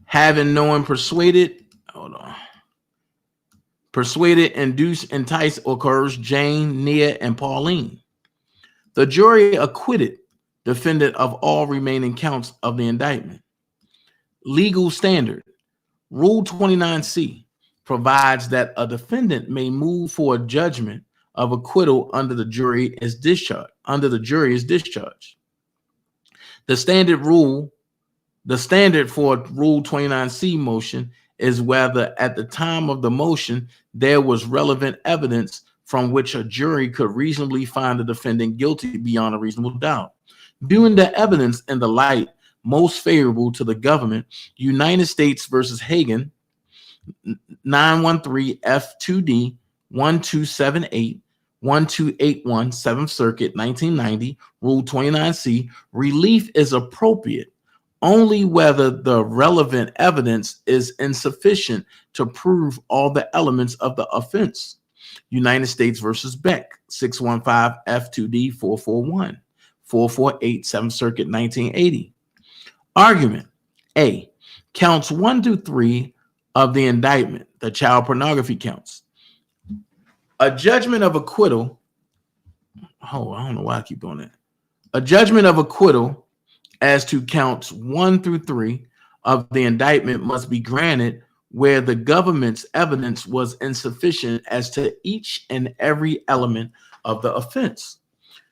having known, persuaded, induced, enticed, or coerced Jane, Nia, and Pauline. The jury acquitted defendant of all remaining counts of the indictment. Legal standard. Rule 29C provides that a defendant may move for a judgment of acquittal under the jury is discharged. The standard for Rule 29C motion is whether at the time of the motion there was relevant evidence from which a jury could reasonably find the defendant guilty beyond a reasonable doubt. Viewing the evidence in the light most favorable to the government, United States versus Hagan, 913 F2D 1278 1281 7th Circuit 1990, Rule 29C, relief is appropriate only whether the relevant evidence is insufficient to prove all the elements of the offense. United States versus Beck, 615 F2D 441 448 7th Circuit 1980. Argument. A. Counts 1 through 3 of the indictment, the child pornography counts. A judgment of acquittal. Oh, I don't know why I keep doing that. A judgment of acquittal as to counts 1 through 3 of the indictment must be granted where the government's evidence was insufficient as to each and every element of the offense.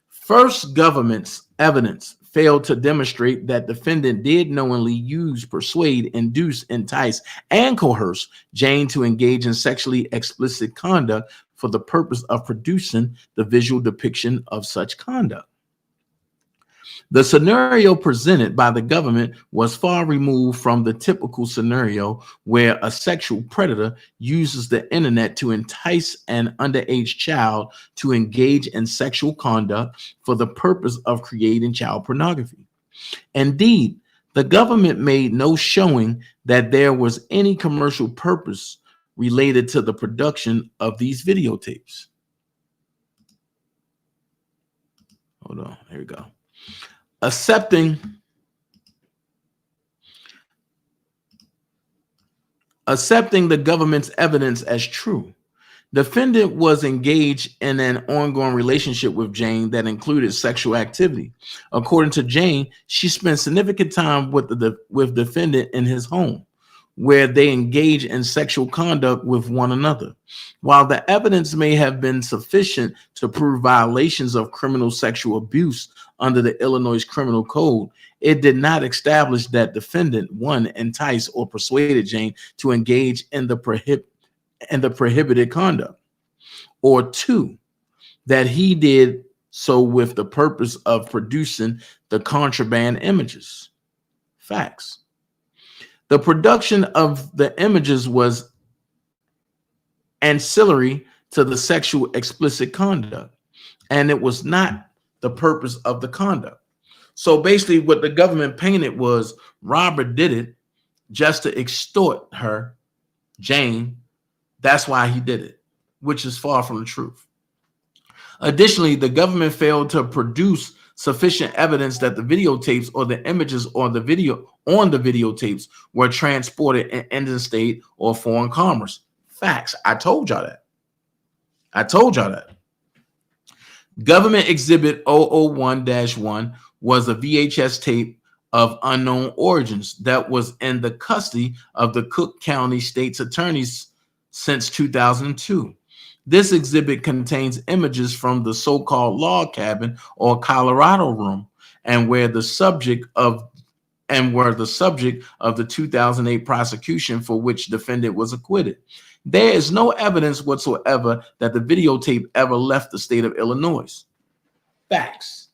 First, government's evidence failed to demonstrate that defendant did knowingly use, persuade, induce, entice, and coerce Jane to engage in sexually explicit conduct for the purpose of producing the visual depiction of such conduct. The scenario presented by the government was far removed from the typical scenario where a sexual predator uses the internet to entice an underage child to engage in sexual conduct for the purpose of creating child pornography. Indeed, the government made no showing that there was any commercial purpose related to the production of these videotapes. Hold on, here we go. Accepting the government's evidence as true, defendant was engaged in an ongoing relationship with Jane that included sexual activity. According to Jane, she spent significant time with defendant in his home, where they engage in sexual conduct with one another. While the evidence may have been sufficient to prove violations of criminal sexual abuse under the Illinois Criminal Code, it did not establish that defendant, 1, enticed or persuaded Jane to engage in the prohibited conduct, or 2, that he did so with the purpose of producing the contraband images. Facts. The production of the images was ancillary to the sexual explicit conduct, and it was not the purpose of the conduct. So basically what the government painted was Robert did it just to extort her, Jane. That's why he did it, which is far from the truth. Additionally, the government failed to produce sufficient evidence that the videotapes or the images or the video on the videotapes were transported in interstate or foreign commerce. Facts. I told y'all that. Government Exhibit 001-1 was a VHS tape of unknown origins that was in the custody of the Cook County State's attorneys since 2002. This exhibit contains images from the so-called log cabin or Colorado room, and were the subject of the 2008 prosecution for which defendant was acquitted. There is no evidence whatsoever that the videotape ever left the state of Illinois. Facts.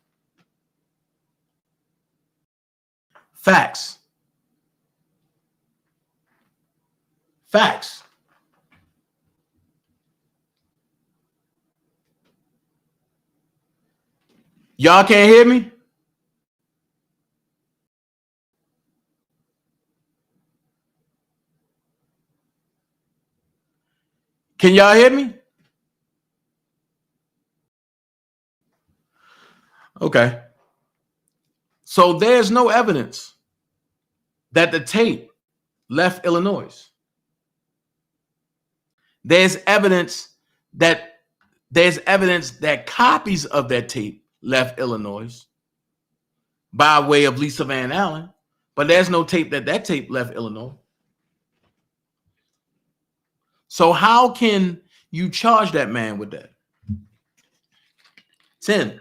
Facts. Facts. Y'all can't hear me? Can y'all hear me? Okay. So there's no evidence that the tape left Illinois. There's evidence that copies of that tape left Illinois by way of Lisa Van Allen, but there's no tape that tape left Illinois. So how can you charge that man with that? 10.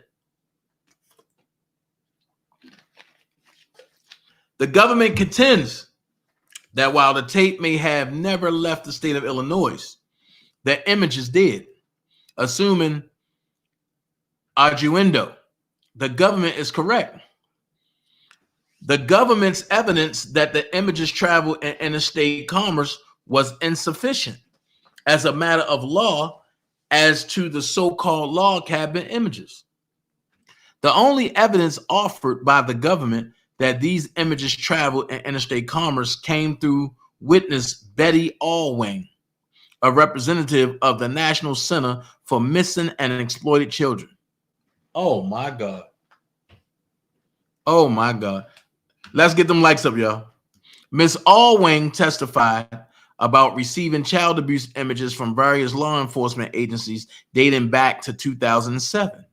The government contends that while the tape may have never left the state of Illinois, the images did. Assuming arguendo, the government is correct. The government's evidence that the images traveled in interstate commerce was insufficient as a matter of law as to the so-called log cabin images. The only evidence offered by the government that these images traveled in interstate commerce came through witness Betty Allwing, a representative of the National Center for Missing and Exploited Children. Oh my God. Oh my God. Let's get them likes up, y'all. Miss Allwing testified about receiving child abuse images from various law enforcement agencies dating back to 2007.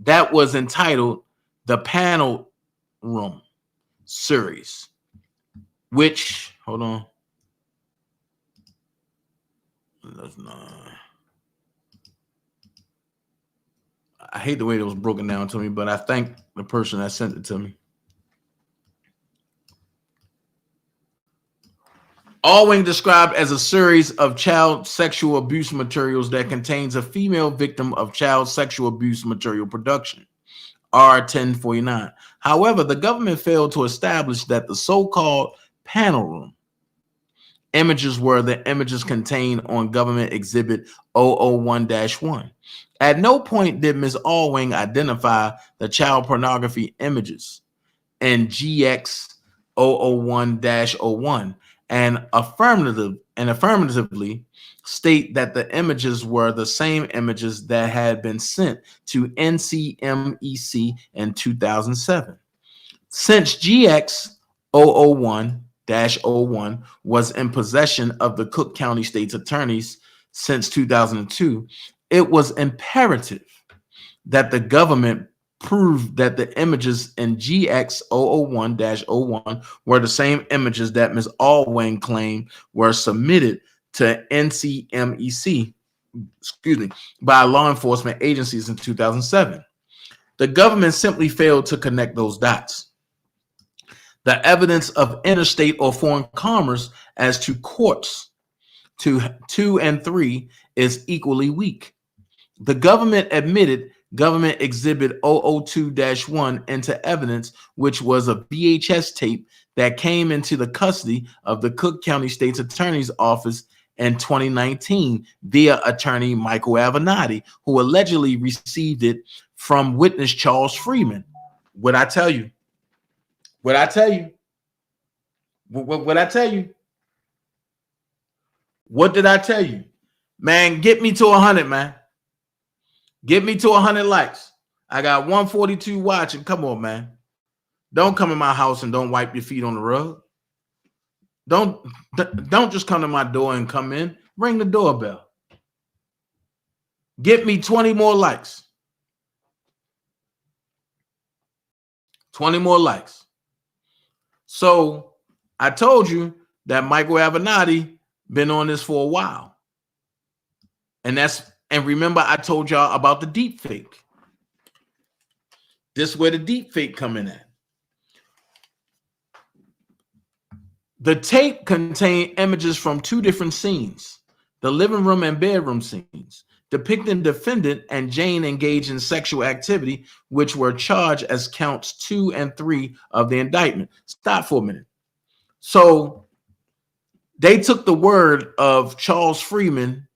That was entitled The Panel Room Series, which, hold on. That's not. I hate the way it was broken down to me, but I thank the person that sent it to me. Allwing described as a series of child sexual abuse materials that contains a female victim of child sexual abuse material production, R1049. However, the government failed to establish that the so-called panel room images were the images contained on government exhibit 001-1. At no point did Ms. Allwing identify the child pornography images in GX 001-01 and affirmatively state that the images were the same images that had been sent to NCMEC in 2007. Since GX 001-01 was in possession of the Cook County State's attorneys since 2002, it was imperative that the government prove that the images in GX 001-01 were the same images that Ms. Allwing claimed were submitted to NCMEC, by law enforcement agencies in 2007. The government simply failed to connect those dots. The evidence of interstate or foreign commerce as to courts 2 and 3 is equally weak. The government admitted Government Exhibit 002-1 into evidence, which was a VHS tape that came into the custody of the Cook County State's Attorney's Office in 2019 via attorney Michael Avenatti, who allegedly received it from witness Charles Freeman. What I tell you? What I tell you? What I tell you? What did I tell you? Man, get me to 100, man. Get me to 100 likes. I got 142 watching. Come on, man. Don't come in my house and don't wipe your feet on the rug. Don't just come to my door and come in. Ring the doorbell. Get me 20 more likes. 20 more likes. So I told you that Michael Avenatti been on this for a while. And that's And remember, I told y'all about the deep fake. This is where the deep fake come in at. The tape contained images from two different scenes, the living room and bedroom scenes, depicting defendant and Jane engaged in sexual activity, which were charged as counts 2 and 3 of the indictment. Stop for a minute. So they took the word of Charles Freeman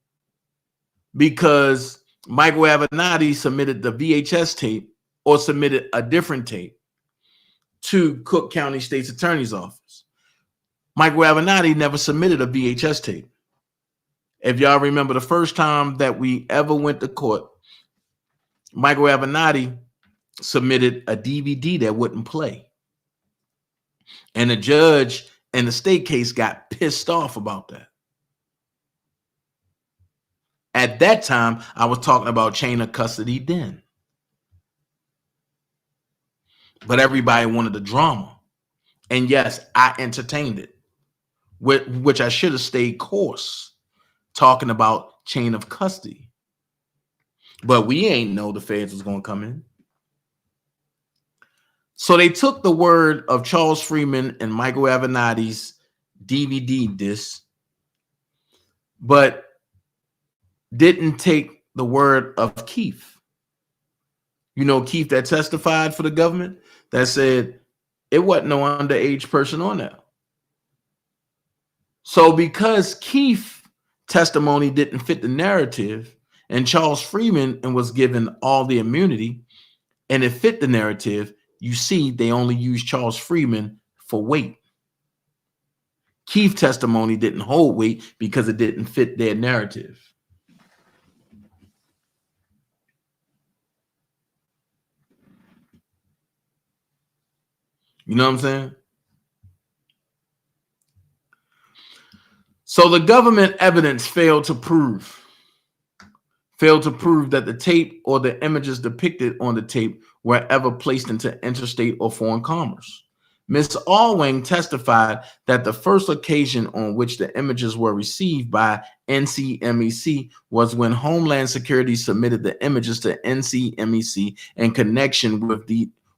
because Michael Avenatti submitted the VHS tape or submitted a different tape to Cook County State's Attorney's Office. Michael Avenatti never submitted a VHS tape. If y'all remember the first time that we ever went to court, Michael Avenatti submitted a DVD that wouldn't play. And the judge in the state case got pissed off about that. At that time, I was talking about chain of custody then. But everybody wanted the drama. And yes, I entertained it, which I should have stayed course, talking about chain of custody. But we ain't know the feds was going to come in. So they took the word of Charles Freeman and Michael Avenatti's DVD disc, but didn't take the word of Keith. You know, Keith that testified for the government, that said it wasn't no underage person on there. So because Keith's testimony didn't fit the narrative and Charles Freeman was given all the immunity and it fit the narrative, you see they only used Charles Freeman for weight. Keith's testimony didn't hold weight because it didn't fit their narrative. You know what I'm saying? So the government evidence failed to prove that the tape or the images depicted on the tape were ever placed into interstate or foreign commerce. Ms. Alwing testified that the first occasion on which the images were received by NCMEC was when Homeland Security submitted the images to NCMEC in connection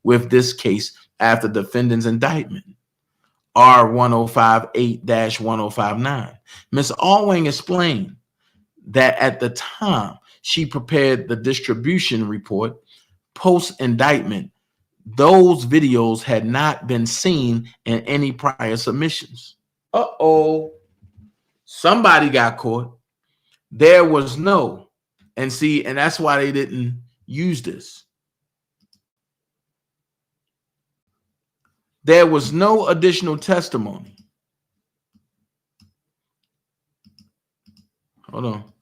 with this case after defendant's indictment, R1058-1059. Ms. Alwing explained that at the time she prepared the distribution report post-indictment, those videos had not been seen in any prior submissions. Uh-oh. Somebody got caught. There was no, and that's why they didn't use this. There was no additional testimony. Hold on.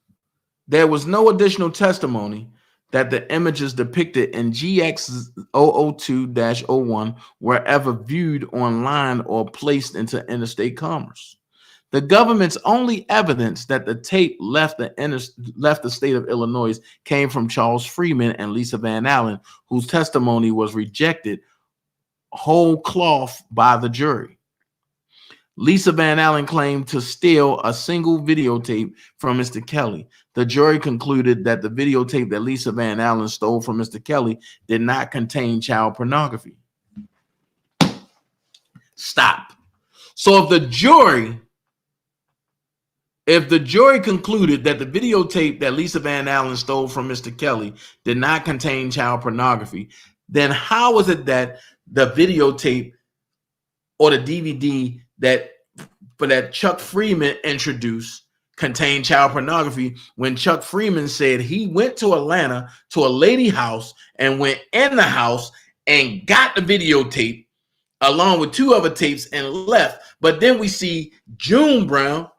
There was no additional testimony that the images depicted in GX002-01 were ever viewed online or placed into interstate commerce. The government's only evidence that the tape left the state of Illinois came from Charles Freeman and Lisa Van Allen, whose testimony was rejected whole cloth by the jury. Lisa Van Allen claimed to steal a single videotape from Mr. Kelly. The jury concluded that the videotape that Lisa Van Allen stole from Mr. Kelly did not contain child pornography. Stop. So if the jury concluded that the videotape that Lisa Van Allen stole from Mr. Kelly did not contain child pornography, then how is it that the videotape or the DVD that Chuck Freeman introduced contained child pornography when Chuck Freeman said he went to Atlanta to a lady house and went in the house and got the videotape along with 2 other tapes and left? But then we see June Brown,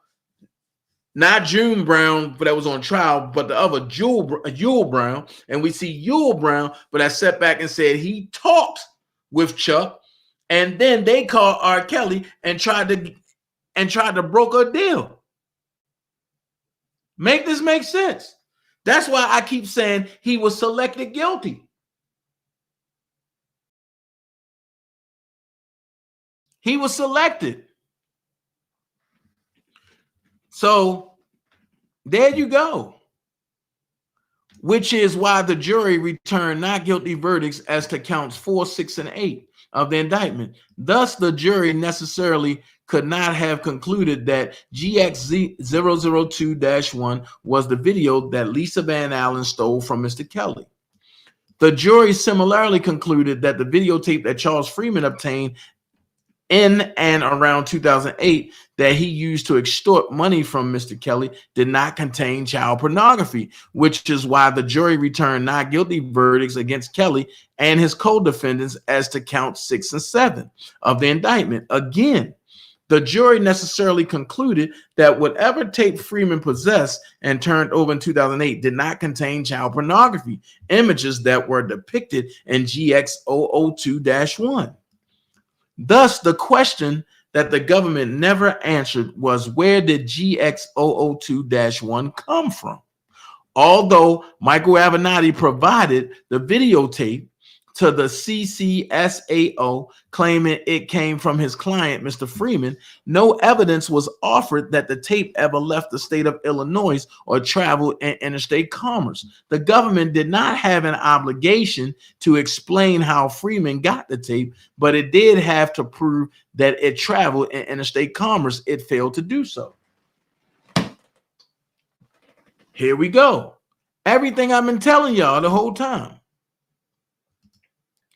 not June Brown, but that was on trial, but the other Yule Brown, and we see Yule Brown, but I sat back and said he talked with Chuck, and then they called R. Kelly and tried to broker a deal. Make this make sense? That's why I keep saying he was selected guilty. He was selected. So there you go. which is why the jury returned not guilty verdicts as to counts 4, 6, and 8 of the indictment. Thus, the jury necessarily could not have concluded that GX002-1 was the video that Lisa Van Allen stole from Mr. Kelly. The jury similarly concluded that the videotape that Charles Freeman obtained in and around 2008 that he used to extort money from Mr. Kelly did not contain child pornography, which is why the jury returned not guilty verdicts against Kelly and his co-defendants as to count 6 and 7 of the indictment. Again, the jury necessarily concluded that whatever tape Freeman possessed and turned over in 2008 did not contain child pornography images that were depicted in GX002-1. Thus, the question that the government never answered was, where did GX002-1 come from? Although Michael Avenatti provided the videotape to the CCSAO, claiming it came from his client, Mr. Freeman, no evidence was offered that the tape ever left the state of Illinois or traveled in interstate commerce. The government did not have an obligation to explain how Freeman got the tape, but it did have to prove that it traveled in interstate commerce. It failed to do so. Here we go. Everything I've been telling y'all the whole time.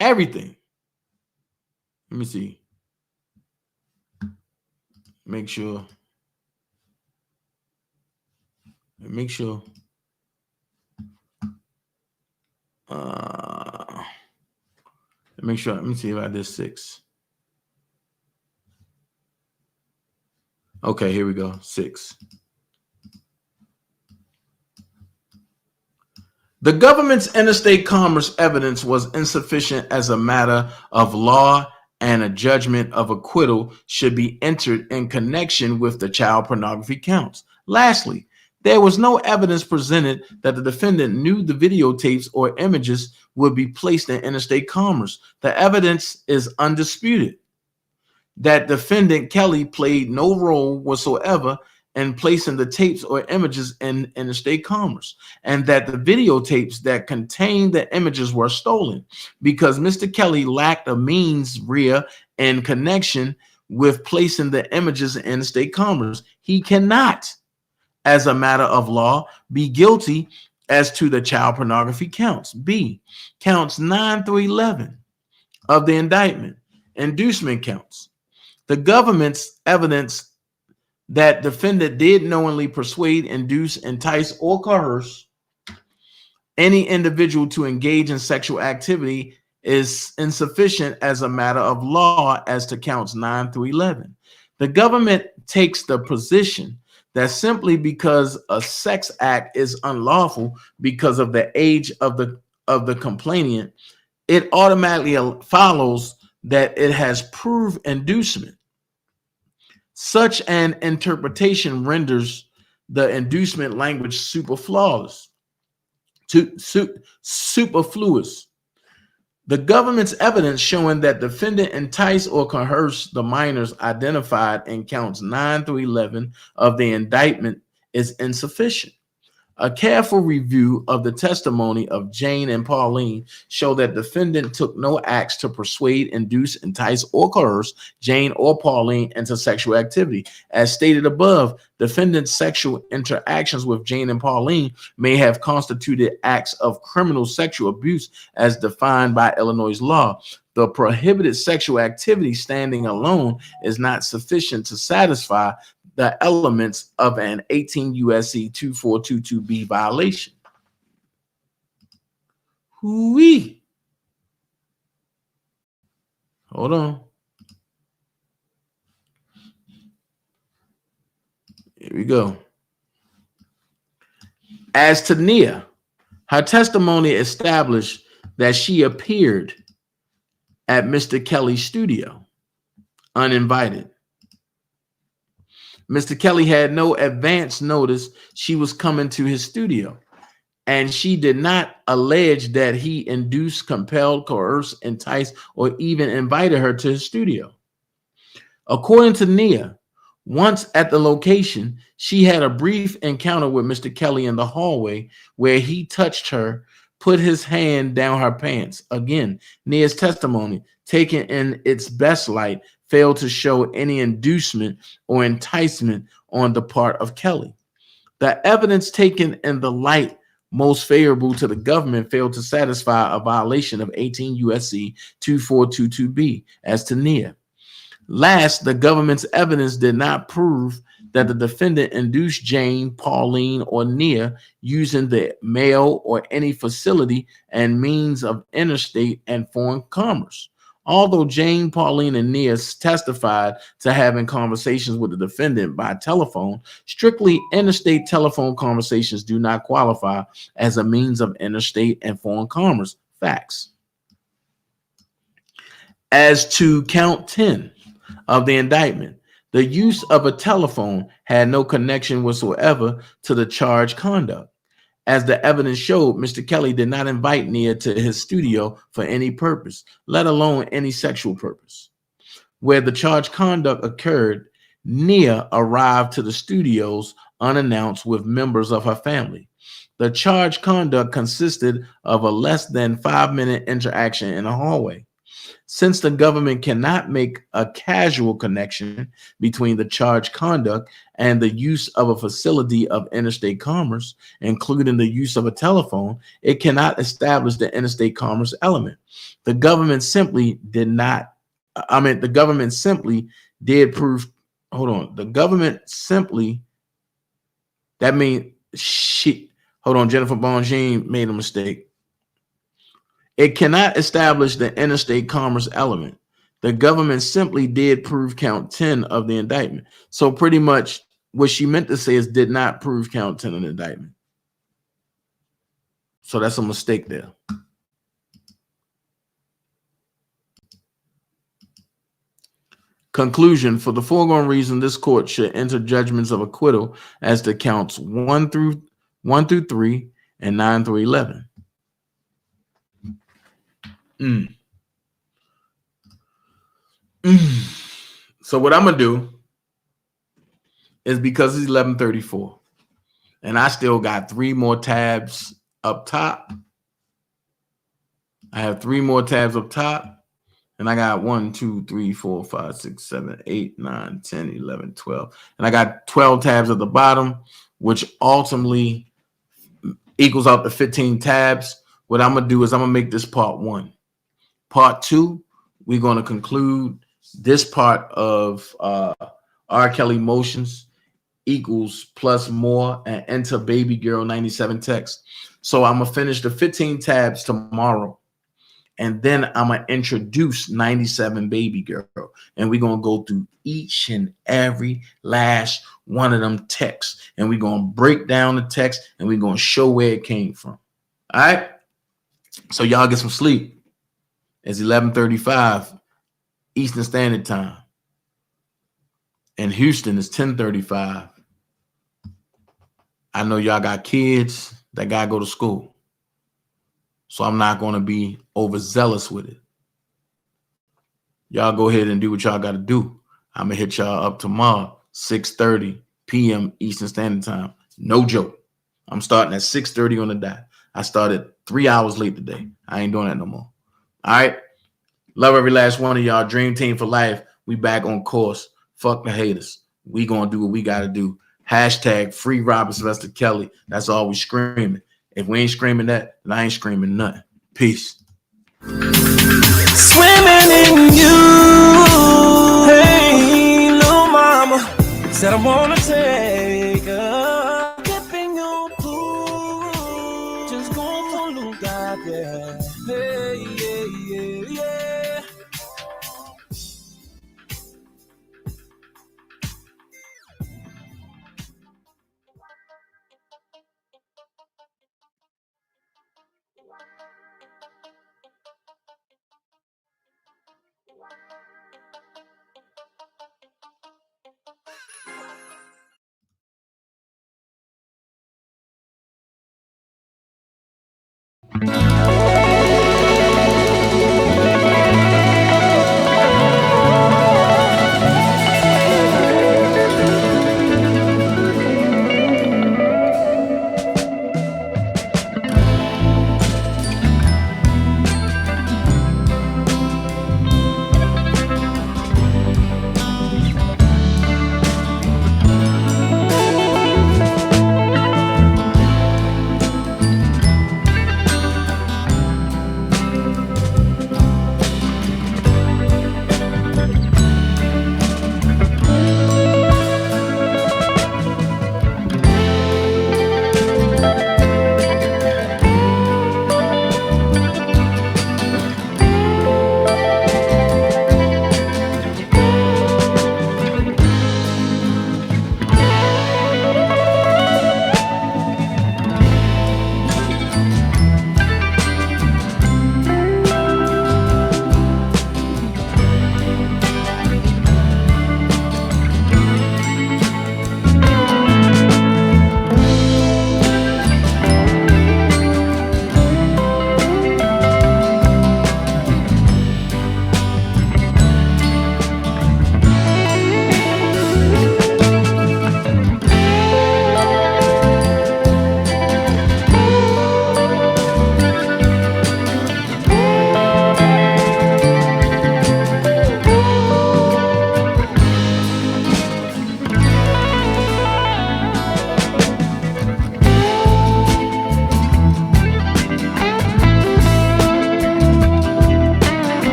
Everything. Let me see. Make sure. Let me see if I did 6. Okay, here we go. 6. The government's interstate commerce evidence was insufficient as a matter of law, and a judgment of acquittal should be entered in connection with the child pornography counts. Lastly, there was no evidence presented that the defendant knew the videotapes or images would be placed in interstate commerce. The evidence is undisputed that defendant Kelly played no role whatsoever in placing the tapes or images in interstate commerce, and that the videotapes that contained the images were stolen because Mr. Kelly lacked a means rea in connection with placing the images in interstate commerce. He cannot, as a matter of law, be guilty as to the child pornography counts. B, counts 9 through 11 of the indictment, inducement counts. The government's evidence that defendant did knowingly persuade, induce, entice, or coerce any individual to engage in sexual activity is insufficient as a matter of law as to counts 9 through 11. The government takes the position that simply because a sex act is unlawful because of the age of the complainant, it automatically follows that it has proved inducement. Such an interpretation renders the inducement language superfluous. The government's evidence showing that defendant enticed or coerced the minors identified in counts 9 through 11 of the indictment is insufficient. A careful review of the testimony of Jane and Pauline show that defendant took no acts to persuade, induce, entice, or coerce Jane or Pauline into sexual activity. As stated above, defendant's sexual interactions with Jane and Pauline may have constituted acts of criminal sexual abuse as defined by Illinois law. The prohibited sexual activity standing alone is not sufficient to satisfy the elements of an 18 U.S.C. 2422B violation. Hoo-wee. Hold on. Here we go. As to Nia, her testimony established that she appeared at Mr. Kelly's studio uninvited. Mr. Kelly had no advance notice she was coming to his studio, and she did not allege that he induced, compelled, coerced, enticed, or even invited her to his studio. According to Nia, Once at the location, she had a brief encounter with Mr. Kelly in the hallway where he touched her, put his hand down her pants. Again, Nia's testimony, taken in its best light, failed to show any inducement or enticement on the part of Kelly. The evidence taken in the light most favorable to the government failed to satisfy a violation of 18 U.S.C. 2422B as to Nia. Last, the government's evidence did not prove that the defendant induced Jane, Pauline, or Nia using the mail or any facility and means of interstate and foreign commerce. Although Jane, Pauline, and Nia testified to having conversations with the defendant by telephone, strictly interstate telephone conversations do not qualify as a means of interstate and foreign commerce. Facts. As to count 10 of the indictment, the use of a telephone had no connection whatsoever to the charged conduct. As the evidence showed, Mr. Kelly did not invite Nia to his studio for any purpose, let alone any sexual purpose. Where the charged conduct occurred, Nia arrived to the studios unannounced with members of her family. The charged conduct consisted of a less than 5-minute interaction in a hallway. Since the government cannot make a casual connection between the charged conduct and the use of a facility of interstate commerce, including the use of a telephone, it cannot establish the interstate commerce element. The government simply did not, the government simply did prove, the government simply, that means Jennifer Bongine made a mistake. It cannot establish the interstate commerce element. The government simply did prove count 10 of the indictment. So pretty much what she meant to say is did not prove count 10 of the indictment. So that's a mistake there. Conclusion: for the foregoing reason, this court should enter judgments of acquittal as to counts 1 through 3 and 9 through 11. So what I'm gonna do is, because it's 11:34 and I still got 3 more tabs up top. I have 3 more tabs up top, and I got 1, 2, 3, 4, 5, 6, 7, 8, 9, 10, 11, 12, and I got 12 tabs at the bottom, which ultimately equals out to 15 tabs. What I'm gonna do is I'm gonna make this part 1. Part 2, we're going to conclude this part of R. Kelly Motions equals plus more and enter Babygirl 97 text. So I'm going to finish the 15 tabs tomorrow, and then I'm going to introduce 97 Babygirl, and we're going to go through each and every last one of them texts, and we're going to break down the text, and we're going to show where it came from. All right? So y'all get some sleep. It's 11:35 Eastern Standard Time. In Houston, it's 10:35. I know y'all got kids that gotta go to school, so I'm not going to be overzealous with it. Y'all go ahead and do what y'all got to do. I'm going to hit y'all up tomorrow, 6:30 p.m. Eastern Standard Time. No joke. I'm starting at 6:30 on the dot. I started 3 hours late today. I ain't doing that no more. All right. Love every last one of y'all. Dream team for life. We back on course. Fuck the haters. We gonna do what we gotta do. Hashtag free Robert Sylvester Kelly. That's all we screaming. If we ain't screaming that, then I ain't screaming nothing. Peace.